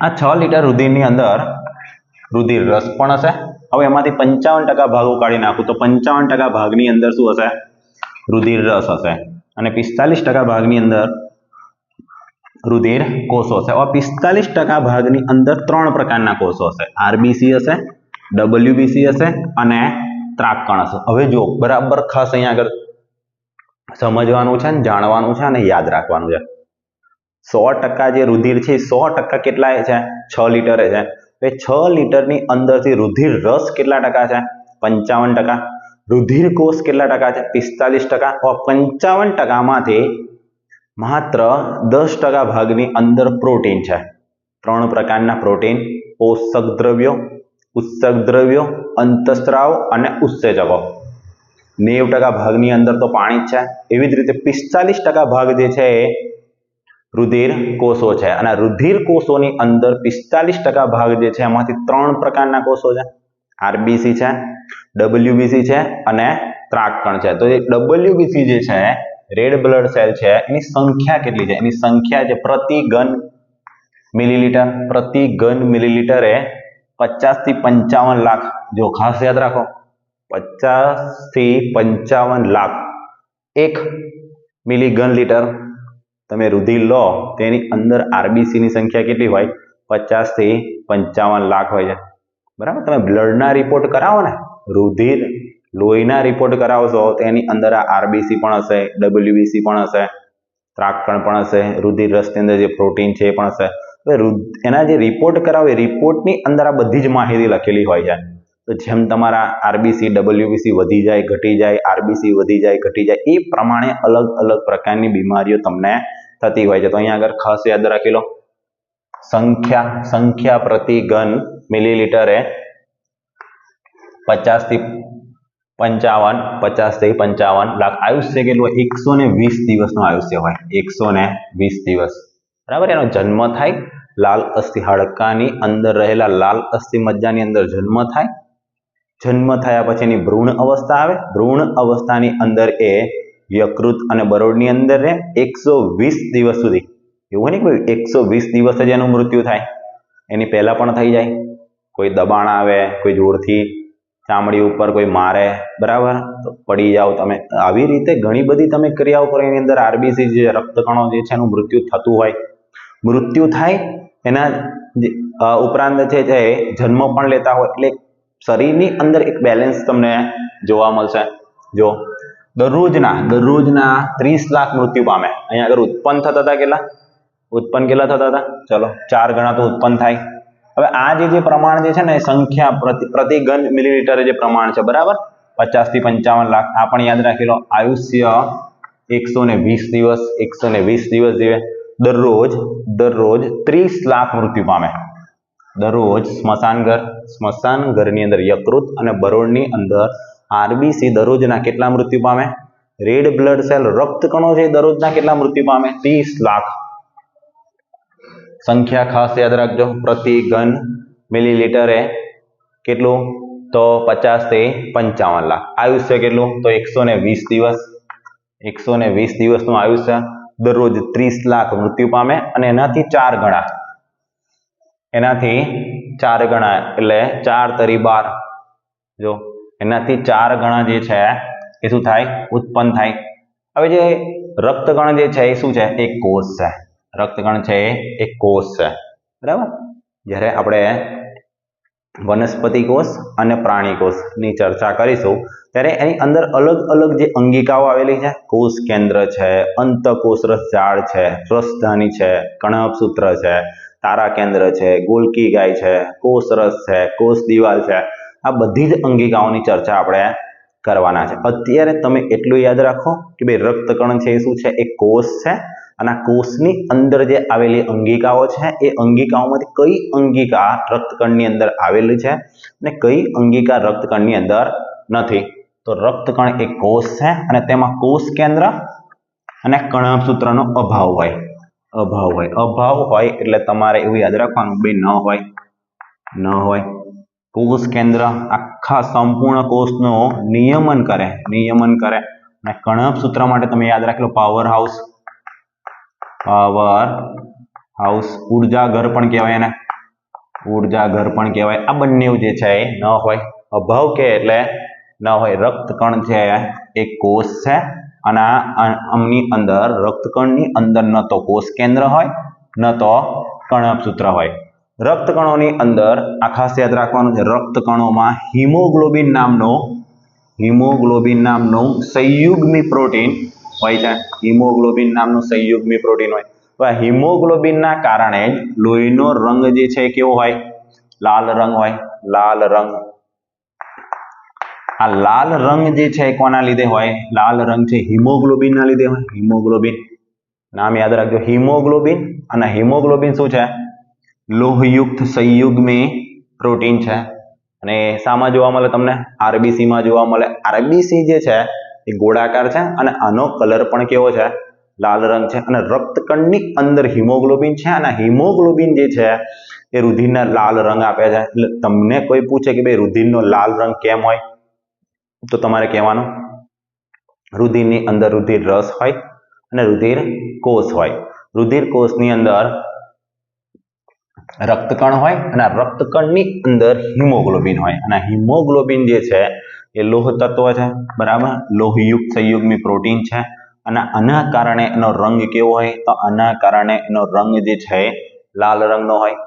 આ 6 લીટર રુધિરની અંદર રુધિર રસ પણ હશે. હવે એમાંથી 55% ભાગો કાઢી નાખું તો 55% ભાગની અંદર શું હશે? રુધિર રસ હશે. અને 45% ભાગની અંદર રુધિર કોષો હશે. હવે 45% ભાગની અંદર 3 પ્રકારના કોષો હશે. આરબીસી હશે, ડબલ્યુબીસી હશે અને ત્રાકકણ હશે. હવે જો બરાબર ખાસ અહીંયા આગળ સમજવાનું છે, જાણવાનું છે અને યાદ રાખવાનું છે. 100% જે રુધિર છે 100% કેટલા છે? 6 લીટર છે. એ 6 લીટરની અંદરથી રુધિર રસ કેટલા ટકા છે? 55%. રુધિર કોષ કેટલા ટકા છે? 45%. 55%માંથી માત્ર 10% ભાગની અંદર પ્રોટીન છે. 3 પ્રકારના પ્રોટીન: પોષક દ્રવ્યો, ઉત્સેચક દ્રવ્યો, અંતઃસ્ત્રાવ અને ઉત્સેચકો. 90% ભાગની અંદર તો પાણી જ છે. એવી જ રીતે 45% ભાગ જે છે એ રુધિર કોષો છે. અને રુધિર કોષોની અંદર 45% ભાગ જે છે એમાંથી 3 પ્રકારના કોષો છે. આરબીસી છે, ડબલ્યુબીસી છે અને ત્રાકકણ છે. તો એ ડબલ્યુબીસી જે છે, રેડ બ્લડ સેલ છે, એની સંખ્યા કેટલી છે? એની સંખ્યા છે પ્રતિ ઘન મિલીલીટર. પ્રતિ ઘન મિલીલીટરે 50 થી 55 લાખ. જો ખાસ યાદ રાખો, 50 થી 55 લાખ. 1 મિલીઘન લીટર તમે રુધિર લો તેની અંદર આરબીસી ની સંખ્યા કેટલી હોય? 50 થી 55 લાખ હોય છે. બરાબર. તમે બ્લડના રિપોર્ટ કરાવો ને, રુધિર લોહીના રિપોર્ટ કરાવશો તો એની અંદર આ આરબીસી પણ હશે, ડબલ્યુબીસી પણ હશે, ત્રાકકણ પણ હશે, રુધિર રસની અંદર જે પ્રોટીન છે એ પણ હશે. એના જે રિપોર્ટ કરાવો એ રિપોર્ટની અંદર આ બધી જ માહિતી લખેલી હોય છે. તો જેમ તમારા આરબીસી, ડબલ્યુબીસી વધી જાય, ઘટી જાય, આરબીસી વધી જાય, ઘટી જાય, એ પ્રમાણે અલગ અલગ પ્રકારની બીમારીઓ તમને થતી હોય છે. તો અહીંયા આગળ ખાસ યાદ રાખી લો, સંખ્યા પ્રતિ ઘન મિલીલીટરે 50 થી 55 લાખ. આયુષ્ય કેટલું? 120 દિવસનું આયુષ્ય હોય. 120 દિવસ. બરાબર. એનો જન્મ થાય, લાલ અસ્થિ હાડકાની અંદર રહેલા લાલ અસ્થિ મજ્જાની અંદર જન્મ થાય. જન્મ થયા પછી એની ભ્રૂણ અવસ્થા આવે. ભ્રૂણ અવસ્થાની અંદર એ યકૃત અને બરોળની અંદર રહે 120 દિવસ સુધી. એવું નહીં કે 120 દિવસ જ એનું મૃત્યુ થાય, એની પહેલા પણ થઈ જાય. કોઈ દબાણ આવે, કોઈ જોરથી ચામડી ઉપર કોઈ મારે, બરાબર, તો પડી જાઓ તમે. આવી રીતે ઘણી બધી તમે ક્રિયાઓ કરો, એની અંદર આરબીસી જે રક્તકણો જે છે એનું મૃત્યુ થતું હોય. મૃત્યુ થાય એના ઉપરાંત છે જન્મ પણ લેતા હોય. એટલે શરીરની અંદર એક બેલેન્સ તમને જોવા મળશે. જો દરરોજના 30 લાખ મૃત્યુ પામે. અહીંયા આગળ ઉત્પન્ન થતા હતા કેટલા થતા હતા? ચલો 4 ગણા તો ઉત્પન્ન થાય. હવે આ જે પ્રમાણ જે છે ને, સંખ્યા પ્રતિ ઘન મિલીલીટર જે પ્રમાણ છે, બરાબર, 50 થી 55 લાખ. આ પણ યાદ રાખી લો. આયુષ્ય 120 દિવસ. 120 દિવસ જીવે. દરરોજ 30 લાખ મૃત્યુ પામે. દરરોજ સ્મશાન ઘરની અંદર યકૃત અને બરોળની અંદર આરબીસી દરરોજના કેટલા મૃત્યુ પામે? રેડ બ્લડ સેલ રક્તકણો છે દરરોજના કેટલા મૃત્યુ પામે? 30 લાખ. સંખ્યા ખાસ યાદ રાખજો. પ્રતિ ઘન મિલીલીટરે કેટલું? તો 50 થી 55 લાખ. આયુષ્ય કેટલું? તો 120 દિવસ. 120 દિવસનું આયુષ્ય. દરરોજ 30 લાખ મૃત્યુ પામે. અને એનાથી 4 ગણા, એટલે 4 તરી 12. જો એનાથી 4 ગણા જે છે એ શું થાય? ઉત્પન્ન થાય. હવે જે રક્તકણ જે છે એ શું છે? એક કોષ છે. રક્તકણ છે એક કોષ છે. બરાબર. જ્યારે આપણે વનસ્પતિ કોષ અને પ્રાણી કોષની ચર્ચા કરીશું ત્યારે એની અંદર અલગ અલગ જે અંગિકાઓ આવેલી છે, કોષ કેન્દ્ર છે, અંતઃકોષરસ ઝાડ છે, રસધાની છે, કણપસૂત્ર છે, તારા કેન્દ્ર છે, ગોલ્કી ગાય છે, કોષરસ છે, કોષ દિવાલ છે, આ બધી જ અંગિકાઓની ચર્ચા આપણે કરવાના છે. અત્યારે તમે એટલું યાદ રાખો કે ભાઈ રક્તકણ છે એ શું છે? એક કોષ છે. અને કોષની અંદર જે આવેલી અંગિકાઓ છે એ અંગિકાઓમાંથી કઈ અંગિકા રક્તકણની અંદર આવેલી છે અને કઈ અંગિકા રક્તકણની અંદર નથી? તો રક્તકણ એક કોષ છે અને તેમાં કોષ કેન્દ્ર અને કણસૂત્રનો અભાવ હોય. અભાવ હોય એટલે તમારે એવું યાદ રાખવાનું બે ન હોય. કોષ કેન્દ્ર આખા સંપૂર્ણ કોષનું નિયમન કરે અને કણસૂત્ર માટે તમે યાદ રાખો પાવર હાઉસ, ઉર્જાઘર પણ કહેવાય એને, આ બંને જે છે એ ન હોય. અભાવ કે એટલે ન હોય. રક્તકણ છે એ કોષ છે અને આમની અંદર રક્તકણની અંદર ન તો કોષ કેન્દ્ર હોય ન તો કણસૂત્ર હોય. રક્તકણોની અંદર આ ખાસ યાદ રાખવાનું છે, રક્તકણોમાં હિમોગ્લોબિન નામનું સંયુગ્મી પ્રોટીન હોય છે. તો આ હિમોગ્લોબિનના કારણે જ લોહીનો રંગ જે છે કેવો હોય? લાલ રંગ હોય. આ લાલ રંગ જે છે કોના લીધે હોય? લાલ રંગ છે હિમોગ્લોબિનના લીધે હોય. નામ યાદ રાખજો, હિમોગ્લોબિન. અને હિમોગ્લોબિન શું છે? લોહયુક્ત સંયુગ્મી પ્રોટીન છે. અને શામાં જોવા મળે તમને? આરબીસીમાં જોવા મળે. આરબીસી જે છે એ ગોળાકાર છે અને આનો કલર પણ કેવો છે? લાલ રંગ છે. અને રક્તકણની અંદર હિમોગ્લોબિન છે અને હિમોગ્લોબિન જે છે એ રુધિરને લાલ રંગ આપે છે. એટલે તમને કોઈ પૂછે કે ભાઈ રુધિરનો લાલ રંગ કેમ હોય, તો તમારે કહેવાનું રુધિરની અંદર રુધિર રસ હોય અને રુધિર કોષ હોય. રુધિર કોષની અંદર રક્તકણ હોય અને રક્તકણની અંદર હિમોગ્લોબિન હોય. અને હિમોગ્લોબિન જે છે એ લોહ તત્વ છે, બરાબર, લોહયુક્ત સંયુગ્મી પ્રોટીન છે. અને આના કારણે એનો રંગ કેવો હોય? તો આના કારણે એનો રંગ જે છે લાલ રંગનો હોય.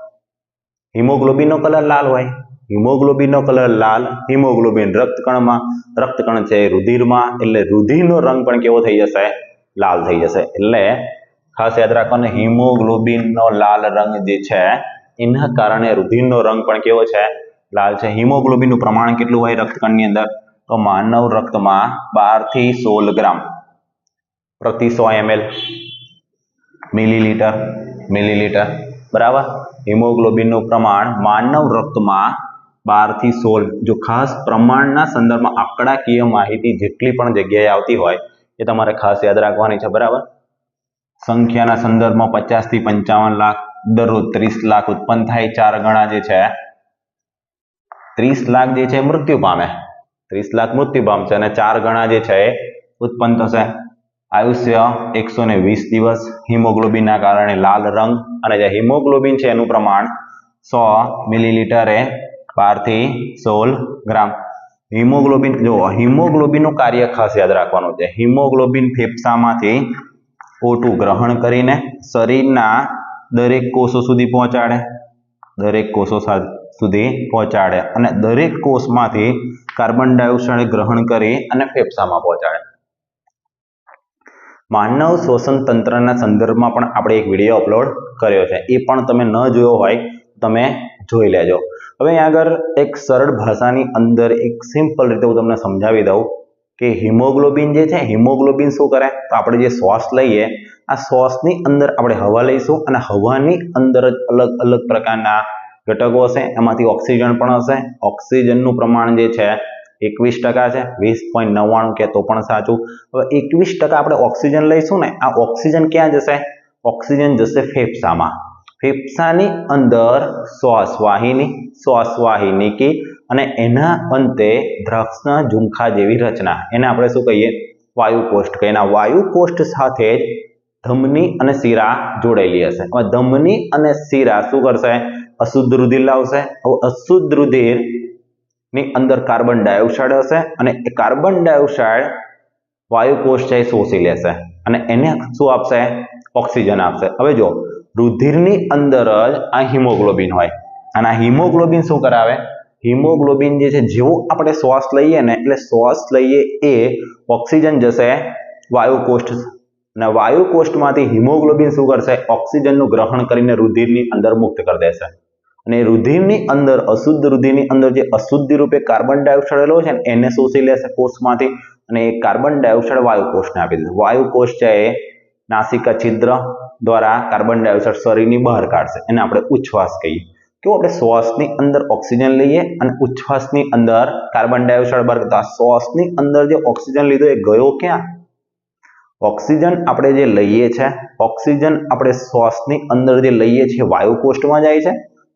હિમોગ્લોબિનનો કલર લાલ હોય. હિમોગ્લોબિન રક્તકણ છે રુધિરમાં, એટલે રુધિરનો રંગ પણ કેવો થઈ જશે? લાલ થઈ જશે. એટલે ખાસ યાદ રાખવાનું, હિમોગ્લોબિનનો લાલ રંગ જે છે એના કારણે રુધિરનો રંગ પણ કેવો છે? લાલ છે. હિમોગ્લોબિનનું પ્રમાણ કેટલું હોય રક્તકણની અંદર? તો માનવ રક્તમાં 12 થી 16 ગ્રામ પ્રતિ 100 ml મિલીલીટર, બરાબર. હિમોગ્લોબિનનું પ્રમાણ માનવ રક્તમાં 12 થી 16. જો ખાસ પ્રમાણના સંદર્ભમાં આંકડાકીય માહિતી જેટલી પણ જગ્યાએ આવતી હોય એ તમારે ખાસ યાદ રાખવાની છે, બરાબર. સંખ્યાના સંદર્ભમાં 50 થી 55 લાખ, દરરોજ 30 લાખ ઉત્પન્ન થાય. 4 ગણા જે છે 30 લાખ જે છે મૃત્યુ પામશે અને 4 ગણા જે છે ઉત્પન્ન થશે. આયુષ્ય 120 દિવસ. હિમોગ્લોબિનના કારણે લાલ રંગ. અને જે હિમોગ્લોબિન છે એનું પ્રમાણ 100 મિલીલીટરે 12 થી 16 ગ્રામ. હિમોગ્લોબિનનું કાર્ય ખાસ યાદ રાખવાનું છે. હિમોગ્લોબિન ફેફસામાંથી O2 ગ્રહણ કરીને શરીરના દરેક કોષો સુધી પહોંચાડે અને દરેક કોષમાંથી કાર્બન ડાયોક્સાઇડ ગ્રહણ કરી અને ફેફસામાં પહોંચાડે. માનવ શ્વસન તંત્રના સંદર્ભમાં પણ આપણે એક વિડીયો અપલોડ કર્યો છે, એ પણ તમે ન જોયો હોય તમે જોઈ લેજો. હવે અહીં આગળ એક સરળ ભાષાની અંદર એક સિમ્પલ રીતે હું તમને સમજાવી દઉં કે હિમોગ્લોબિન જે છે, હિમોગ્લોબિન શું કરે? તો આપણે જે શ્વાસ લઈએ, આ શ્વાસની અંદર આપણે હવા લઈશું અને હવાની અંદર જ અલગ અલગ પ્રકારના ઘટકો હશે, એમાંથી ઓક્સિજન પણ હશે. ઓક્સિજનનું પ્રમાણ જે છે 21% છે, 20.99 કે તો પણ સાચું. હવે 21% આપણે ઓક્સિજન લઈશું ને, આ ઓક્સિજન ક્યાં જશે? ઓક્સિજન જશે ફેફસામાં. ફેફસાની અંદર શ્વાસવાહિની અને એના અંતે દ્રાક્ષના ઝુમખા જેવી રચના, એને આપણે શું કહીએ? વાયુકોષ્ઠ. એના વાયુકોષ્ઠ સાથે જ ધમની અને શિરા જોડાયેલી હશે. હવે ધમની અને શિરા શું કરશે? અશુદ્ધ રુધિર લાવશે. હવે અશુદ્ધ રુધિર ની અંદર કાર્બન ડાયોક્સાઇડ હશે અને એ કાર્બન ડાયોક્સાઇડ વાયુકોષ છે શોષી લેશે અને એને શું આપશે? ઓક્સિજન આપશે. હવે જો રુધિરની અંદર જ આ હિમોગ્લોબિન હોય અને આ હિમોગ્લોબિન શું કરાવે? હિમોગ્લોબિન જે છે, જેવો આપણે શ્વાસ લઈએ ને, એટલે શ્વાસ લઈએ એ ઓક્સિજન જશે વાયુકોષ્ઠ અને વાયુકોષ્ઠમાંથી હિમોગ્લોબિન શું કરશે? ઓક્સિજનનું ગ્રહણ કરીને રુધિરની અંદર મુક્ત કરી દેશે. અને રુધિરની અંદર અશુદ્ધ રુધિરની અંદર જે અશુદ્ધિ રૂપે કાર્બન ડાયોક્સાઇડ રહેલો છે ને, એને શોષી લેશે કોષમાંથી અને એ કાર્બન ડાયોક્સાઇડ વાયુકોષને આપી દેશે. વાયુકોષ છે એ નાસિકા છિદ્ર દ્વારા કાર્બન ડાયોક્સાઇડ શરીરની બહાર કાઢશે, એને આપણે ઉચ્છ્વાસ કહીએ. કેવું આપણે શ્વાસની અંદર ઓક્સિજન લઈએ અને ઉચ્છ્વાસની અંદર કાર્બન ડાયોક્સાઇડ બહાર કાઢતા. શ્વાસની અંદર જે ઓક્સિજન લીધો એ ગયો ક્યાં? ઓક્સિજન આપણે જે લઈએ છે, ઓક્સિજન આપણે શ્વાસની અંદર જે લઈએ છીએ વાયુકોષ્ઠમાં જાય છે.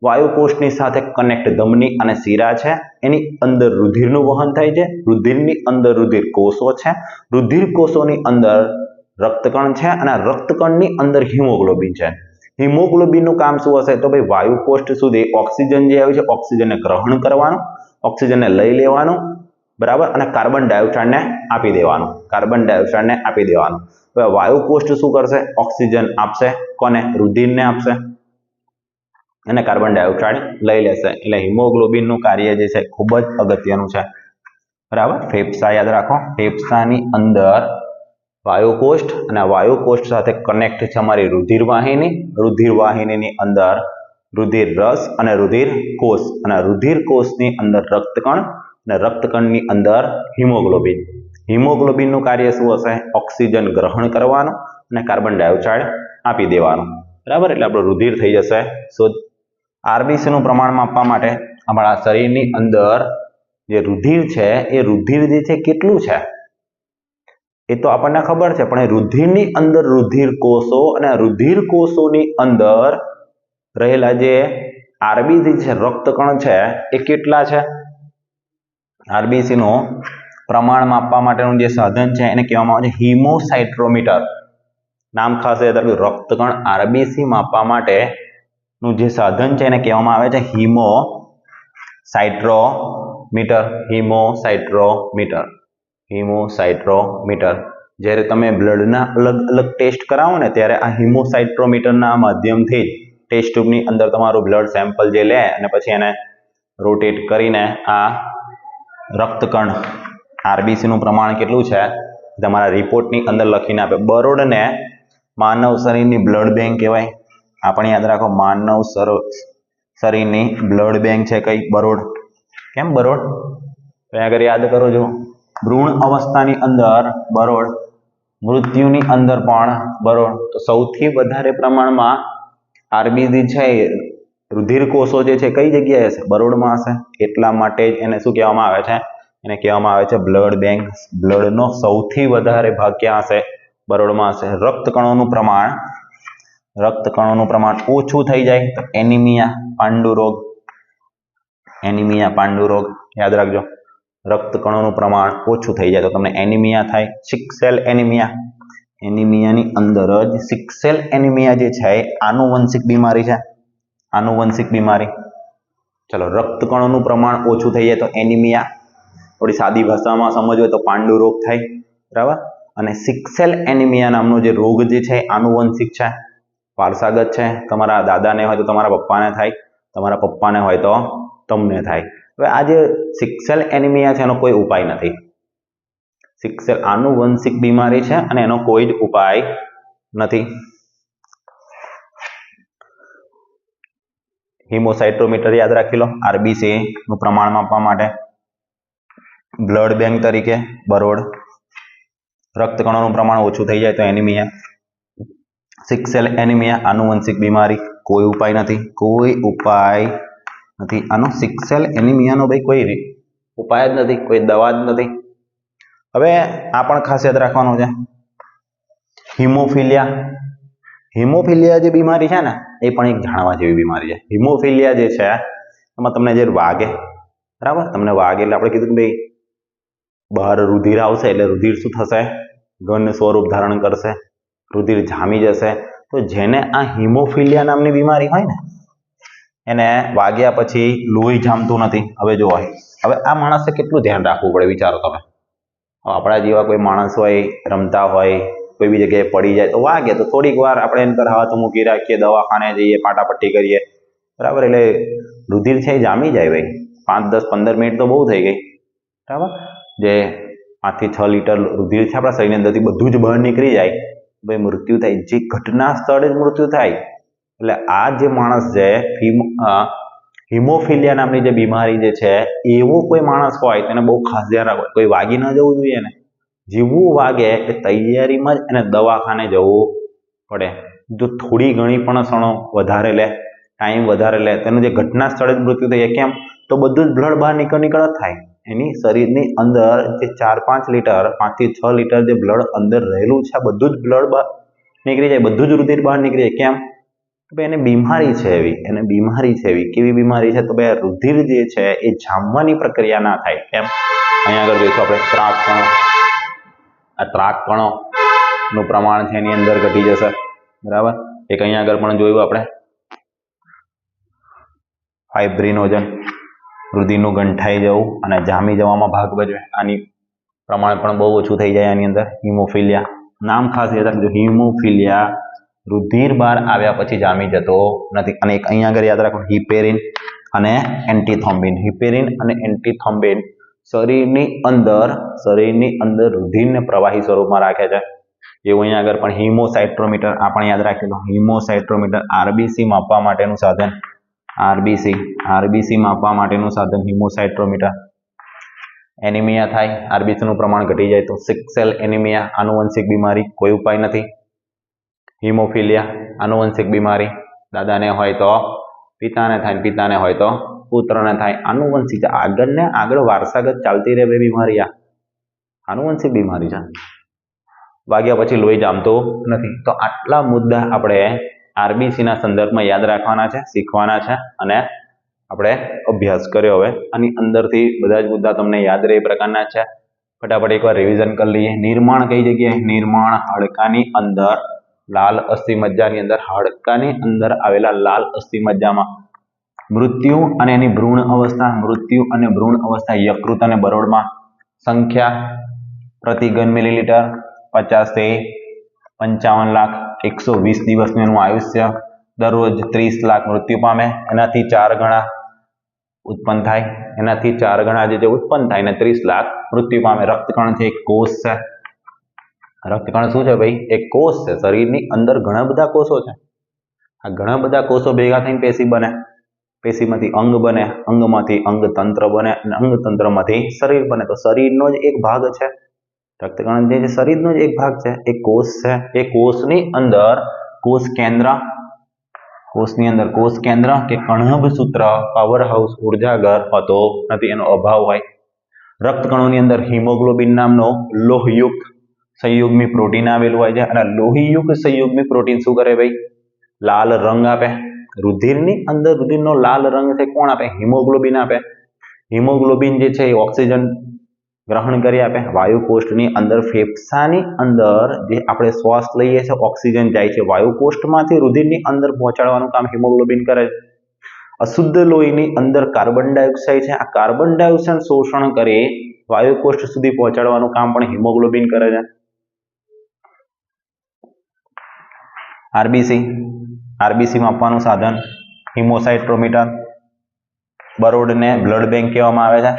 વાયુકોષ્ઠની સાથે કનેક્ટ ધમની અને શિરા છે, એની અંદર રુધિરનું વહન થાય છે. રુધિરની અંદર રુધિર કોષો છે, રુધિર કોષોની અંદર રક્તકણ છે અને રક્તકણની અંદર હિમોગ્લોબિન છે. હિમોગ્લોબિનનું કામ શું હશે? તો ભાઈ વાયુકોષ્ઠ સુધી ઓક્સિજન જે આવ્યું છે ઓક્સિજનને ગ્રહણ કરવાનું, ઓક્સિજનને લઈ લેવાનું, બરાબર, અને કાર્બન ડાયોક્સાઇડને આપી દેવાનું. કાર્બન ડાયોક્સાઇડને આપી દેવાનું. હવે વાયુકોષ્ઠ શું કરશે? ઓક્સિજન આપશે. કોને? રુધિરને આપશે અને કાર્બન ડાયોક્સાઇડ લઈ લેશે. એટલે હિમોગ્લોબિનનું કાર્ય જે છે ખૂબ જ અગત્યનું છે. બરાબર. ફેફસા યાદ રાખો. ફેફસાની અંદર વાયુકોષ્ઠ અને વાયુકોષ્ઠ સાથે કનેક્ટ છે અમારી રુધિરવાહિની. રુધિરવાહિનીની અંદર રુધિર રસ અને રુધિર કોષ, અને રુધિર કોષની અંદર રક્તકણ અને રક્તકણની અંદર હિમોગ્લોબિન. હિમોગ્લોબિનનું કાર્ય શું હશે? ઓક્સિજન ગ્રહણ કરવાનું અને કાર્બન ડાયોક્સાઇડ આપી દેવાનું. બરાબર. એટલે આપણું રુધિર થઈ જશે શુદ્ધ. આરબીસીનું પ્રમાણ માપવા માટે આપણા શરીરની અંદર જે રુધિર છે એ રુધિર જે છે કેટલું છે એ તો આપણને ખબર છે, પણ એ રુધિરની અંદર રુધિર કોષો અને રુધિર કોષોની અંદર રહેલા જે આરબીસી છે, રક્તકણ છે, એ કેટલા છે? આરબીસીનું પ્રમાણ માપવા માટેનું જે સાધન છે એને કહેવામાં આવે છે હિમોસાઇટ્રોમીટર. નામ ખાસ યાદ રાખજો. રક્તકણ આરબીસી માપવા માટેનું જે સાધન છે એને કહેવામાં આવે છે હિમોસાઇટ્રોમીટર. હિમોસાઇટ્રોમીટર. હિમોસાઇટ્રોમીટર. જ્યારે તમે બ્લડના અલગ અલગ ટેસ્ટ કરાવો ને ત્યારે આ હિમોસાઇટ્રોમીટરના માધ્યમથી જ ટેસ્ટ ટ્યુબની અંદર તમારું બ્લડ સેમ્પલ જે લે અને પછી એને રોટેટ કરીને આ રક્તકણ આરબીસીનું પ્રમાણ કેટલું છે તમારા રિપોર્ટની અંદર લખીને આપે. બરોડને માનવ શરીરની બ્લડ બેંક કહેવાય. આપણે યાદ રાખો, માનવ શરીરની બ્લડ બેંક છે કઈ? બરોડ. કેમ બરોડ? ત્યાં આગળ યાદ કરો છો. ભ્રૂણ અવસ્થાની અંદર બરોડ, મૃત્યુની અંદર પણ બરોડ. તો સૌથી વધારે પ્રમાણમાં આરબીસી છે રુધિર કોષો જે છે કઈ જગ્યાએ હશે? બરોડમાં હશે. એટલા માટે જ એને શું કહેવામાં આવે છે? એને કહેવામાં આવે છે બ્લડ બેંક. બ્લડનો સૌથી વધારે ભાગ ક્યાં હશે? બરોડમાં હશે. રક્તકણોનું પ્રમાણ ઓછું થઈ જાય તો એનિમિયા, પાંડુરોગ. એનિમિયા, પાંડુરોગ યાદ રાખજો. રક્તકણોનું પ્રમાણ ઓછું થઈ જાય તો તમને એનિમિયા થાય. Sickle anaemia. એનિમિયાની અંદર જ સિકલ એનિમિયા જે છે એ આનુવંશિક બીમારી છે. આનુવંશિક બીમારી. ચલો, રક્તકણોનું પ્રમાણ ઓછું થઈ જાય તો એનિમિયા. થોડી સાદી ભાષામાં સમજવું તો પાંડુરોગ થાય. બરાબર. અને સિકલ એનિમિયા નામનો જે રોગ જે છે આનુવંશિક છે, વારસાગત છે. તમારા દાદાને હોય તો તમારા પપ્પાને થાય, તમારા પપ્પાને હોય તો તમને થાય. હવે આ જે સિકલ એનિમિયા છે એનો કોઈ ઉપાય નથી. સિકલ આનુવંશિક બીમારી છે અને એનો કોઈ જ ઉપાય નથી. હિમોસાઇટ્રોમીટર યાદ રાખી લો. આરબીસી નું પ્રમાણ માપવા માટે. બ્લડ બેંક તરીકે બરોડ. રક્તકણોનું પ્રમાણ ઓછું થઈ જાય તો એનિમિયા. સિકલ એનિમિયા આનુવંશિક બીમારી. કોઈ ઉપાય નથી. કોઈ ઉપાય નથી. આનો સિકલ એનિમિયાનો ભાઈ કોઈ ઉપાય જ નથી, કોઈ દવા જ નથી. હવે આ પણ ખાસ યાદ રાખવાનું છે. હિમોફિલિયા. હિમોફિલિયા જે બીમારી છે ને એ પણ એક જાણવા જેવી બીમારી છે. હિમોફિલિયા જે છે એમાં તમને જે વાગે, બરાબર, તમને વાગે એટલે આપણે કીધું કે ભાઈ બહાર રુધિર આવશે એટલે રુધિર શું થશે? ઘન સ્વરૂપ ધારણ કરશે, રુધિર જામી જશે. તો જેને આ હિમોફિલિયા નામની બીમારી હોય ને એને વાગ્યા પછી લોહી જામતું નથી. હવે જો હવે આ માણસે કેટલું ધ્યાન રાખવું પડે વિચારો તમે. આપણા જેવા કોઈ માણસ હોય, રમતા હોય, કોઈ બી જગ્યાએ પડી જાય તો વાગે તો થોડીક વાર આપણે એની પર હાથ મૂકી રાખીએ, દવાખાને જઈએ, પાટાપટ્ટી કરીએ, બરાબર. એટલે રુધિર છે એ જામી જાય ભાઈ. 5, 10, 15 મિનિટ તો બહુ થઈ ગઈ, બરાબર. જે 5 થી 6 લીટર રુધિર છે આપણા શરીરની અંદરથી બધું જ બહાર નીકળી જાય ભાઈ મૃત્યુ થાય. જે ઘટના સ્થળે જ મૃત્યુ થાય. એટલે આ જે માણસ છે હિમોફિલિયા નામની જે બીમારી જે છે એવો કોઈ માણસ હોય તેને બહુ ખાસ ધ્યાન રાખવું. કોઈ વાગી ન જવું જોઈએ ને. જેવું વાગે એ તૈયારીમાં જ એને દવાખાને જવું પડે. જો થોડી ઘણી પણ ક્ષણો વધારે લે, ટાઈમ વધારે લે, તેનું જે ઘટના સ્થળે જ મૃત્યુ થઈ જાય. કેમ? તો બધું જ બ્લડ બહાર નીકળ જ થાય. એની શરીરની અંદર જે 4-5 લીટર 5 થી 6 લીટર જે બ્લડ અંદર રહેલું છે, આ બધું જ બ્લડ બહાર નીકળી જાય, બધું જ રુધિર બહાર નીકળી જાય. કેમ? તો ભાઈ એને બીમારી છે એવી, કેવી બીમારી છે? તો ભાઈ રુધિર જે છે એ જામવાની પ્રક્રિયા ના થાય. કેમ? અહીંયા આગળ જોઈશું આપણે ત્રાક કણો. આ ત્રાક કણો નું પ્રમાણ છે એની અંદર ઘટી જશે. બરાબર. એક અહીંયા આગળ પણ જોયું આપણે ફાઇબ્રિનોજન, રુધિરનું ગંઠાઈ જવું અને જામી જવામાં ભાગ ભજવે. આની પ્રમાણ પણ બહુ ઓછું થઈ જાય. આની અંદર હિમોફિલિયા, નામ ખાસ યાદ રાખજો, હિમોફિલિયા, રુધિર બહાર આવ્યા પછી જામી જતો નથી. અને એક અહીંયા આગળ યાદ રાખો હિપેરિન અને એન્ટીથ્રોમ્બિન. હિપેરિન અને એન્ટીથ્રોમ્બિન શરીરની અંદર રુધિરને પ્રવાહી સ્વરૂપમાં રાખે છે. એવું અહીંયા આગળ પણ હિમોસાઇટ્રોમીટર, આ પણ યાદ રાખી લો. હિમોસાઇટ્રોમીટર આરબીસી માપવા માટેનું સાધન. આરબીસી માપવા માટેનું સાધન હિમોસાઇટ્રોમીટર. એનિમિયા થાય, આરબીસી નું પ્રમાણ ઘટી જાય તો. સિકલ એનિમિયા આનુવંશિક બીમારી, કોઈ ઉપાય નથી. હિમોફિલિયા આનુવંશિક બીમારી, દાદાને હોય તો પિતાને થાય, પિતાને હોય તો પુત્રને થાય. આનુવંશિક, આગળ વારસાગત ચાલતી રહે બીમારી. આ આનુવંશિક બીમારી છે. વાગ્યા પછી લોહી જામતું નથી. તો આટલા મુદ્દા આપણે આરબીસી ના સંદર્ભમાં યાદ રાખવાના છે, શીખવાના છે અને આપણે અભ્યાસ કર્યો. હવે આની અંદરથી બધા જ મુદ્દા તમને યાદ રહે એ પ્રકારના છે. ફટાફટ એકવાર રિવિઝન કરી લઈએ. નિર્માણ કઈ જગ્યાએ? નિર્માણ હાડકાની અંદર, લાલ અસ્થિ મજ્જાની અંદર, હાડકાની અંદર આવેલા લાલ અસ્થિ મજ્જામાં. મૃત્યુ અને એની ભ્રૂણ અવસ્થા યકૃત અને બરોળમાં. સંખ્યા પ્રતિ ઘન મિલીલીટર 50 થી 55 લાખ. 120 દિવસનું એનું આયુષ્ય. દરરોજ 30 લાખ મૃત્યુ પામે. એનાથી 4 ગણા ઉત્પન્ન થાય. એનાથી 4 ગણા જે ઉત્પન્ન થાય ને 30 લાખ મૃત્યુ પામે. રક્તકણ છે, એક કોષ છે. રક્તકણ શું છે ભાઈ? એક કોષ છે. શરીરની અંદર ઘણા બધા કોષો છે. આ ઘણા બધા કોષો ભેગા થઈને પેશી બને. પેશીમાંથી અંગ બને, અંગમાંથી અંગતંત્ર બને અને અંગતંત્રમાંથી શરીર બને. તો શરીરનો જ એક ભાગ છે રક્તકણ, જે શરીરનો જ એક ભાગ છે. એ કોષ છે. એ કોષની અંદર કોષ કેન્દ્ર કે કણભ સૂત્ર, પાવર હાઉસ, ઉર્જાગર હોતો નથી, એનો અભાવ હોય. રક્તકણોની અંદર હિમોગ્લોબિન નામનો લોહયુક્ત સંયુગ્મી પ્રોટીન આવેલું હોય છે. અને લોહયુક્ત સંયુગ્મી પ્રોટીન શું કરે ભાઈ? લાલ રંગ આપે. રુધિરની અંદર રુધિરનો લાલ રંગ છે કોણ આપે? હિમોગ્લોબિન આપે. હિમોગ્લોબિન જે છે એ ઓક્સિજન ગ્રહણ કરી આપે. વાયુકોષ્ઠની અંદર, ફેફસાની અંદર જે આપણે શ્વાસ લઈએ છીએ, ઓક્સિજન જાય છે વાયુકોષ્ઠમાંથી રુધિરની અંદર પહોંચાડવાનું કામ હિમોગ્લોબિન કરે છે. અશુદ્ધ લોહીની અંદર કાર્બન ડાયોક્સાઇડ છે. આ કાર્બન ડાયોક્સાઇડ શોષણ કરી વાયુકોષ્ઠ સુધી પહોંચાડવાનું કામ પણ હિમોગ્લોબિન કરે છે. આરબીસી માપવાનું સાધન હિમોસાઇટ્રોમીટર. બરોળને બ્લડ બેંક કહેવામાં આવે છે.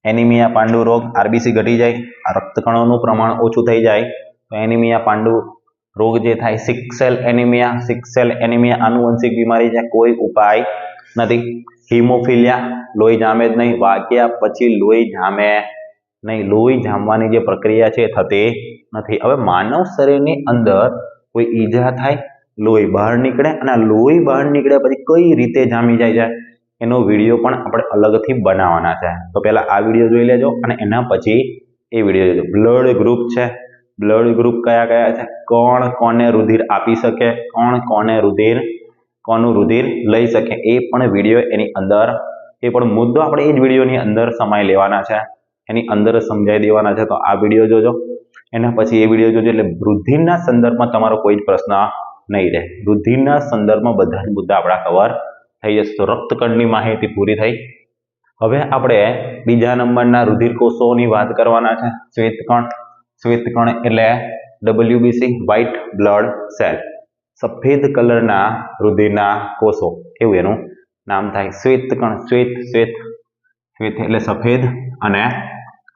એનિમિયા, પાંડુ રોગ, આરબીસી ઘટી જાય, આ રક્તકણોનું પ્રમાણ ઓછું થઈ જાય તો એનિમિયા, પાંડુ રોગ જે થાય. સિકલ એનિમિયા આનુવંશિક બીમારી છે, કોઈ ઉપાય નથી. હિમોફિલિયા, લોહી જામે જ નહીં. વાગ્યા પછી લોહી જામે નહીં. લોહી જામવાની જે પ્રક્રિયા છે એ થતી નથી. હવે માનવ શરીરની અંદર કોઈ ઈજા થાય, લોહી બહાર નીકળે, અને આ લોહી બહાર નીકળ્યા પછી કઈ રીતે જામી જાય છે એનો વિડીયો પણ આપણે અલગથી બનાવવાના છે. તો પહેલા આ વિડીયો જોઈ લેજો અને એના પછી એ વિડીયો જોજો. બ્લડ ગ્રુપ છે. બ્લડ ગ્રુપ કયા કયા છે? કોણ કોને રુધિર આપી શકે, કોનું રુધિર લઈ શકે, એ પણ વિડીયો એની અંદર, એ પણ મુદ્દો આપણે એ જ વિડીયોની અંદર સમાઈ લેવાના છે, એની અંદર સમજાવી દેવાના છે. તો આ વિડીયો જોજો, એના પછી એ વિડીયો જોજો, એટલે રુધિરના સંદર્ભમાં તમારો કોઈ જ પ્રશ્ન નહીં રહે. રુધિરના સંદર્ભમાં બધા જ મુદ્દા આપણા કવર થઈ જશે. તો રક્તકણની માહિતી પૂરી થઈ. હવે આપણે બીજા નંબરના રુધિર કોષોની વાત કરવાના છે. શ્વેતકણ એટલે WBC, વ્હાઇટ બ્લડ સેલ. સફેદ કલરના રુધિરના કોષો, એવું એનું નામ થાય. શ્વેતકણ, શ્વેત એટલે સફેદ, અને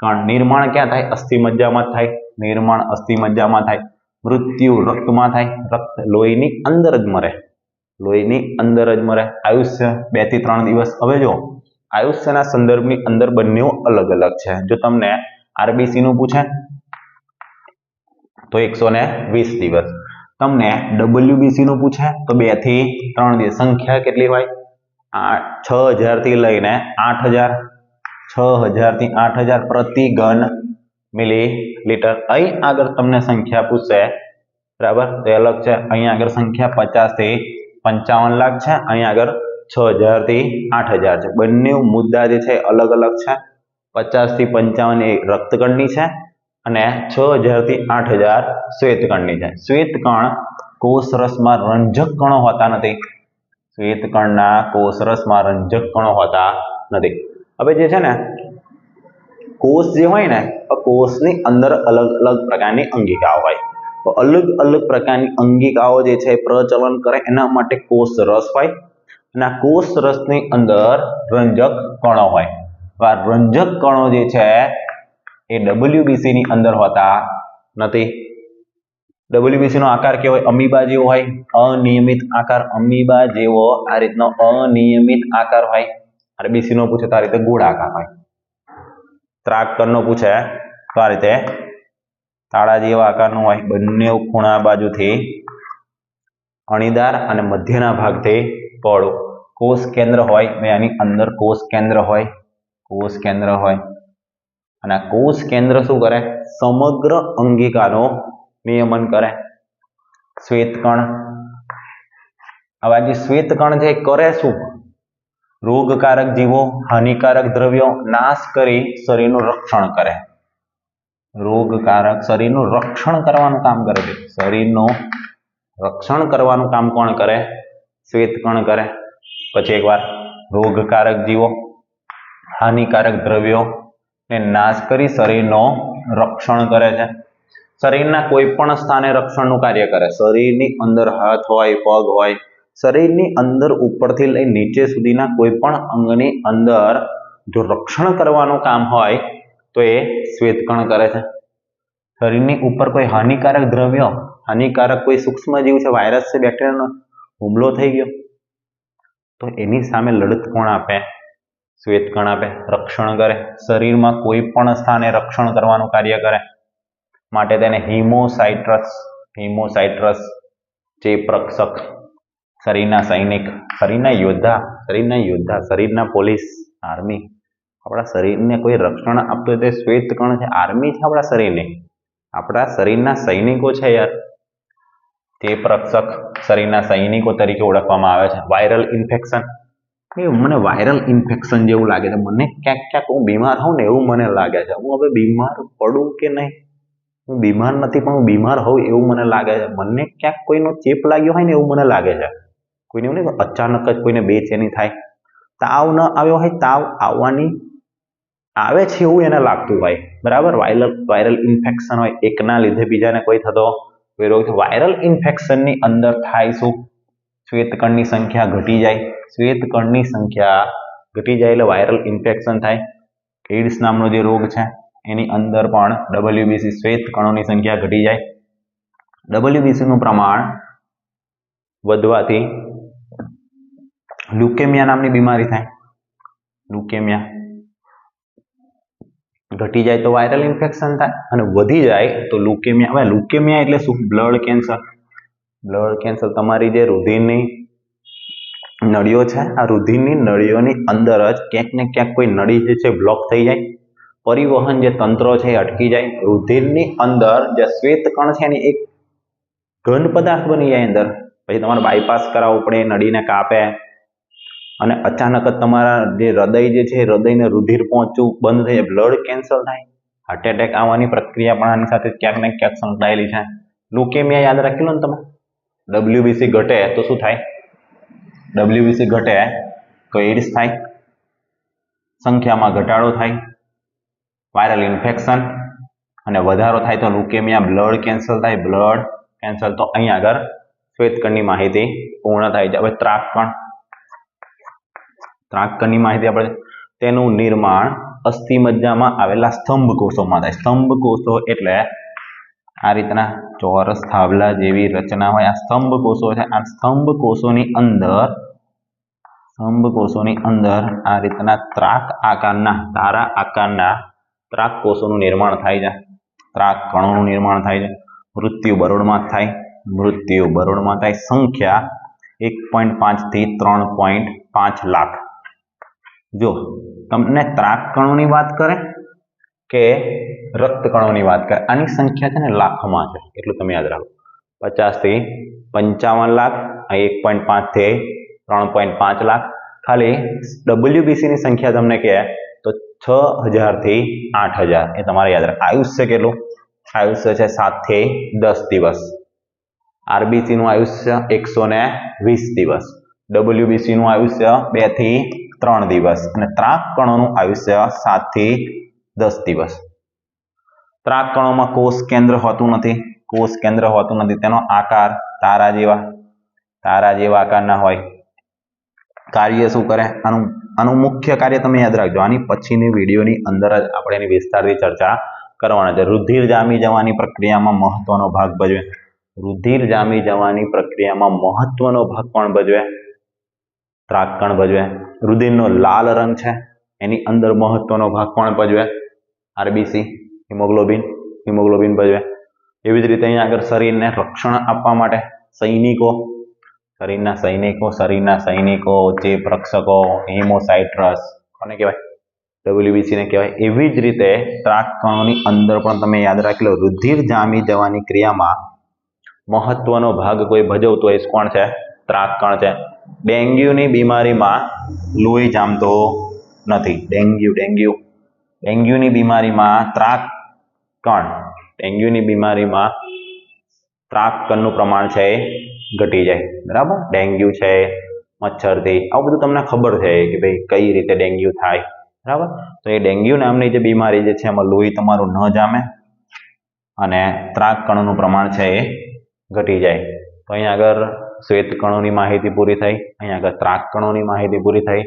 કણ. નિર્માણ ક્યાં થાય? અસ્થિમજ્જામાં થાય. નિર્માણ અસ્થિમજ્જામાં થાય. મૃત્યુ રક્તમાં થાય. રક્ત લોહીની અંદર જ મરે. આયુષ્ય 2 થી 3 દિવસ. હવે જો આયુષ્યના સંદર્ભની અંદર બંને અલગ અલગ છે. જો તમને આરબીસી નું પૂછે તો 120 દિવસ, તમને WBC નું પૂછે તો 2 થી 3 દિવસ સંખ્યા કેટલી હોય? 6000 થી લઈને 8000, 6000 થી 8000 પ્રતિ ઘન મિલીલીટર. અહીં આગળ તમને સંખ્યા પૂછશે, બરાબર? તો અલગ છે. અહીંયા આગળ સંખ્યા 50 થી 55 લાખ છે, અહીંયા આગળ 6000 થી 8000 છે. બંને મુદ્દા જે છે અલગ અલગ છે. 50 થી 55 એ રક્તકણની છે અને 6000 થી 8000 શ્વેતકણની છે. શ્વેતકણ કોષરસમાં રંજક કણો હોતા નથી. શ્વેતકણના કોષરસમાં રંજક કણો હોતા નથી. હવે જે છે ને કોષ જે હોય ને, કોષની અંદર અલગ અલગ પ્રકારની અંગિકાઓ હોય. તો અલગ અલગ પ્રકારની અંગિકાઓ જે છે પ્રચલન કરે એના માટે કોષ રસ હોય અને આ કોષ રસની અંદર રંજક કણો હોય. આ રંજક કણો જે છે એ WBC ની અંદર હોતા નથી. WBC નો આકાર કેવો હોય? અમીબા જેવો હોય, અનિયમિત આકાર. અમીબા જેવો આ રીતનો અનિયમિત આકાર હોય. RBC નો પૂછે તો આ રીતે ગોળાકાર હોય. ત્રાકકણનો પૂછે તો આ રીતે તાળા જેવા આકારનું હોય. બંને ખૂણા બાજુથી અણીદાર અને મધ્યના ભાગથી પહોળું. કોષ કેન્દ્ર હોય, આની અંદર કોષ કેન્દ્ર હોય, કોષ કેન્દ્ર હોય અને આ કોષ કેન્દ્ર શું કરે? સમગ્ર અંગિકાનું નિયમન કરે. શ્વેતકણ, હવે જે શ્વેતકણ છે કરે શું? રોગકારક જીવો, હાનિકારક દ્રવ્યો નાશ કરી શરીરનું રક્ષણ કરે. રોગકારક શરીરનું રક્ષણ કરવાનું કામ કરે છે. શરીરનું રક્ષણ કરવાનું કામ કોણ કરે? શ્વેતકણ કરે. પછી એકવાર રોગકારક જીવો, હાનિકારક દ્રવ્યો ને નાશ કરી શરીરનું રક્ષણ કરે છે. શરીરના કોઈ પણ સ્થાને રક્ષણનું કાર્ય કરે. શરીરની અંદર હાથ હોય, પગ હોય, શરીરની અંદર ઉપરથી લઈ નીચે સુધીના કોઈ પણ અંગની અંદર જો રક્ષણ કરવાનું કામ હોય તો એ શ્વેતકણ કરે છે. શરીરની ઉપર કોઈ હાનિકારક દ્રવ્યો, હાનિકારક કોઈ સૂક્ષ્મ જીવ છે, વાયરસ છે, બેક્ટેરિયાનો હુમલો થઈ ગયો તો એની સામે લડત કોણ આપે? શ્વેતકણ આપે. રક્ષણ કરે. શરીરમાં કોઈ પણ સ્થાને રક્ષણ કરવાનું કાર્ય કરે માટે તેને હિમોસાઇટ્રસ, હિમોસાઇટ્રસ ચેપરક્ષક, શરીરના સૈનિક, શરીરના યોદ્ધા, શરીરના યોદ્ધા, શરીરના પોલીસ, આર્મી. આપણા શરીરને કોઈ રક્ષણ આપતું હોય તે શ્વેતકણ છે. આર્મી છે આપણા શરીરની, આપણા શરીરના સૈનિકો છે યાર. ચેપરક્ષક શરીરના સૈનિકો તરીકે ઓળખવામાં આવે છે. વાયરલ ઇન્ફેક્શન, મને વાયરલ ઇન્ફેક્શન જેવું લાગે છે. મને ક્યાંક ક્યાંક હું બીમાર હોઉં ને એવું મને લાગે છે. હું હવે બીમાર પડું કે નહીં, હું બીમાર નથી પણ હું બીમાર હોઉં એવું મને લાગે છે. મને ક્યાંક કોઈનો ચેપ લાગ્યો હોય ને એવું મને લાગે છે. કોઈને એવું નહીં, અચાનક જ કોઈને બેચેની થાય, તાવ ન આવ્યો હોય, તાવ આવવાની આવે છે એવું એને લાગતું હોય, બરાબર. વાયરલ ઇન્ફેક્શન હોય, એકના લીધે બીજાને કોઈ થતો કોઈ રોગ. વાયરલ ઇન્ફેક્શનની અંદર થાય શું? શ્વેતકણની સંખ્યા ઘટી જાય. શ્વેતકણની સંખ્યા ઘટી જાય એટલે વાયરલ ઇન્ફેક્શન થાય. એઇડ્સ નામનો જે રોગ છે એની અંદર પણ WBC શ્વેતકણોની સંખ્યા ઘટી જાય. WBC નું પ્રમાણ વધવાથી લ્યુકેમિયા નામની બીમારી થાય. લ્યુકેમિયા ઘટી જાય તો વાયરલ ઇન્ફેક્શન થાય અને વધી જાય તો લ્યુકેમિયા. હવે લ્યુકેમિયા એટલે શું? Blood cancer. બ્લડ કેન્સર તમારી જે રુધિરની નળીઓ છે, આ રુધિરની નળીઓની અંદર જ ક્યાંક ને ક્યાંક કોઈ નળી જે છે બ્લોક થઈ જાય, પરિવહન જે તંત્રો છે એ અટકી જાય. રુધિરની અંદર જે શ્વેતકણ છે એની એક ઘન પદાર્થ બની જાય અંદર. પછી તમારે બાયપાસ કરાવવું પડે, નળીને કાપે અને અચાનક જ તમારા જે હૃદય જે છે હૃદયને રુધિર પહોંચવું બંધ થઈ જાય, બ્લડ કેન્સર થાય. હાર્ટ એટેક આવવાની પ્રક્રિયા પણ આની સાથે ક્યાંક ને ક્યાંક સંકળાયેલી છે. લ્યુકેમિયા યાદ રાખી લો ને તમે. WBC ઘટે તો શું થાય? WBC ઘટે તો એઇડ્સ થાય, સંખ્યામાં ઘટાડો થાય, વાયરલ ઇન્ફેક્શન અને વધારો થાય તો લ્યુકેમિયા, બ્લડ કેન્સર થાય, બ્લડ કેન્સર. તો અહીં આગળ શ્વેતકણની માહિતી પૂર્ણ થાય છે. હવે ત્રાકકણ, ત્રાકકણની માહિતી આપણે, તેનું નિર્માણ અસ્થિમજ્જામાં આવેલા સ્તંભ કોષોમાં થાય. સ્તંભ કોષો એટલે આ રીતના ચોરસ થાંભલા જેવી રચના હોય. આ સ્તંભ કોષો છે. આ સ્તંભ કોષોની અંદર આ રીતના ત્રાક આકારના, તારા આકારના ત્રાક કોષોનું નિર્માણ થાય છે. ત્રાક કણોનું નિર્માણ થાય છે. મૃત્યુ બરોળમાં થાય. મૃત્યુ બરોડમાં થાય સંખ્યા 1.5 થી 3.5 લાખ. જો તમને ત્રાક કણોની વાત કરે કે રક્ત કણોની વાત કરે, આની સંખ્યા છે ને લાખમાં છે, એટલું તમે યાદ રાખો. 50 થી 55 લાખ, 1.5 થી 3.5 લાખ. ખાલી WBC ની સંખ્યા તમને કહે તો 6000 થી 8000, એ તમારે યાદ રાખો. આયુષ્ય કેટલું? આયુષ્ય છે 7 થી 10 દિવસ. RBC નું આયુષ્ય 120 દિવસ. WBC નું આયુષ્ય 2 થી 3 દિવસ અને ત્રાક કણોનું આયુષ્ય 7 થી 10 દિવસ. ત્રાક કણોમાં કોષ કેન્દ્ર હોતું નથી. કોષ કેન્દ્ર હોતું નથી. તેનો આકાર તારા જેવા આકારના હોય. કાર્ય શું કરે? આનું મુખ્ય કાર્ય તમે યાદ રાખજો. આની પછીની વિડીયોની અંદર જ આપણે એની વિસ્તારથી ચર્ચા કરવાના છે. રુધિર જામી જવાની પ્રક્રિયામાં મહત્વનો ભાગ ભજવે. રુધિર જામી જવાની પ્રક્રિયામાં મહત્વનો ભાગ કોણ ભજવે? ત્રાક કણ ભજવે. રુધિરનો લાલ રંગ છે એની અંદર મહત્વનો ભાગ કોણ ભજવે? RBC, હિમોગ્લોબિન ભજવે. એવી જ રીતે અહીંયા આગળ શરીરને રક્ષણ આપવા માટે શરીરના સૈનિકો, ચેપ રક્ષકો, હિમોસાઇટ્રસ કોને કહેવાય? WBC ને કહેવાય. એવી જ રીતે ત્રાક કણોની અંદર પણ તમે યાદ રાખી લો, રુધિર જામી જવાની ક્રિયામાં મહત્વનો ભાગ કોઈ ભજવતો હોય કોણ છે? ત્રાક કણ છે. ડેન્ગ્યુની બીમારીમાં લોહી જામતો નથી. ડેન્ગ્યુની બીમારીમાં ત્રાક કણનું પ્રમાણ છે એ ઘટી જાય. બરાબર? ડેન્ગ્યુ છે મચ્છરથી, આવું બધું તમને ખબર છે કે ભાઈ કઈ રીતે ડેન્ગ્યુ થાય. બરાબર? તો એ ડેન્ગ્યુ નામની જે બીમારી જે છે એમાં લોહી તમારું ન જામે અને ત્રાક કણોનું પ્રમાણ છે એ ઘટી જાય. તો અહીંયા આગળ શ્વેત કણોની માહિતી પૂરી થઈ, અહીંયા આગળ ત્રાક કણોની માહિતી પૂરી થઈ,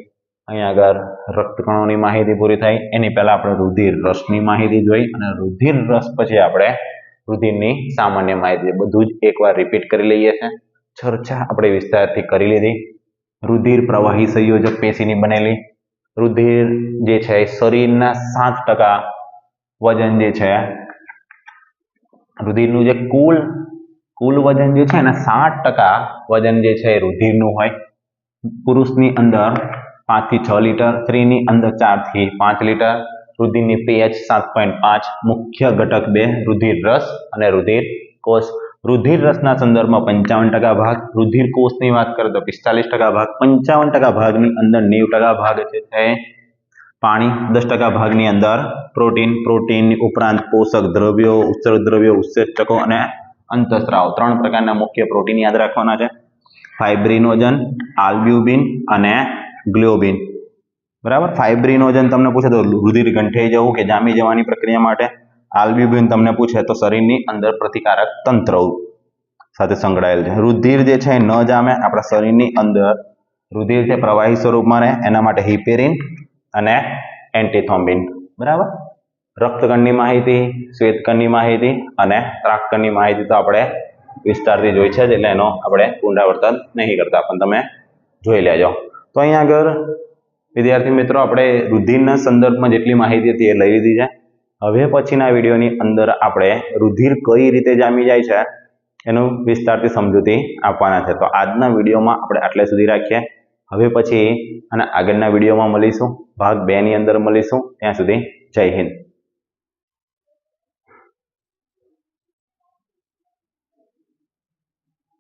અહીંયા આગળ રક્ત કણોની માહિતી પૂરી થઈ. એની પહેલા આપણે રુધિર રસની માહિતી જોઈ અને રુધિર રસ પછી આપણે રુધિરની સામાન્ય માહિતી બધું જ એકવાર રિપીટ કરી લઈએ છીએ. ચર્ચા આપણે વિસ્તારથી કરી લીધી. રુધિર પ્રવાહી સંયોજક પેશીની બનેલી. રુધિર જે છે એ શરીરના 7% વજન જે છે, રુધિરનું જે કુલ વજન જે છે ને 60% વજન જે છે એ રુધિરનું હોય. પુરુષની અંદર 5 થી 6 લીટર, સ્ત્રીની અંદર 4 થી 5 લીટર. રુધિરની pH 7.5. મુખ્ય ઘટક 2, રુધિર રસ અને રુધિર કોષ. રુધિર રસના સંદર્ભમાં 55% ભાગ, રુધિર કોષની વાત કરીએ તો 45% ભાગ. 55% ભાગની અંદર 90% ભાગ છે પાણી, 10% ભાગની અંદર પ્રોટીન ઉપરાંત પોષક દ્રવ્યો, ઉત્સર્ગ દ્રવ્યો, ઉત્સેચકો અને અંતઃસ્રાવ. 3 પ્રકારના મુખ્ય પ્રોટીન યાદ રાખવાના છે. ફાઇબ્રિનોજન, આલ્બ્યુમિન અને ગ્લોબિન. બરાબર? ફાઇબ્રિનોજન તમને પૂછે તો રુધિર ગંઠાઈ જવું કે જામી જવાની પ્રક્રિયા માટે. આલ્બ્યુમિન તમને પૂછે તો શરીરની અંદર પ્રતિકારક તંત્ર સાથે સંકળાયેલ છે. રુધિર જે છે ન જામે, આપણા શરીરની અંદર રુધિર છે પ્રવાહી સ્વરૂપમાં રહે એના માટે હિપેરિન અને એન્ટીથ્રોમ્બિન. બરાબર? રક્તકણની માહિતી, શ્વેતકણની માહિતી અને ત્રાકકણની માહિતી તો આપણે વિસ્તારથી જોઈ છે, એટલે એનો આપણે પુનરાવર્તન નહીં કરતા, પણ તમે જોઈ લેજો. તો અહીંયા આગળ વિદ્યાર્થી મિત્રો આપણે રુધિરના સંદર્ભમાં જેટલી માહિતી હતી એ લઈ લીધી છે. હવે પછીના વિડીયોની અંદર આપણે રુધિર કઈ રીતે જામી જાય છે એનું વિસ્તારથી સમજૂતી આપવાના છે. તો આજના વિડીયોમાં આપણે આટલે સુધી રાખીએ. હવે પછી અને આગળના વિડીયોમાં મળીશું, ભાગ 2 ની અંદર મળીશું. ત્યાં સુધી જય હિન્દ.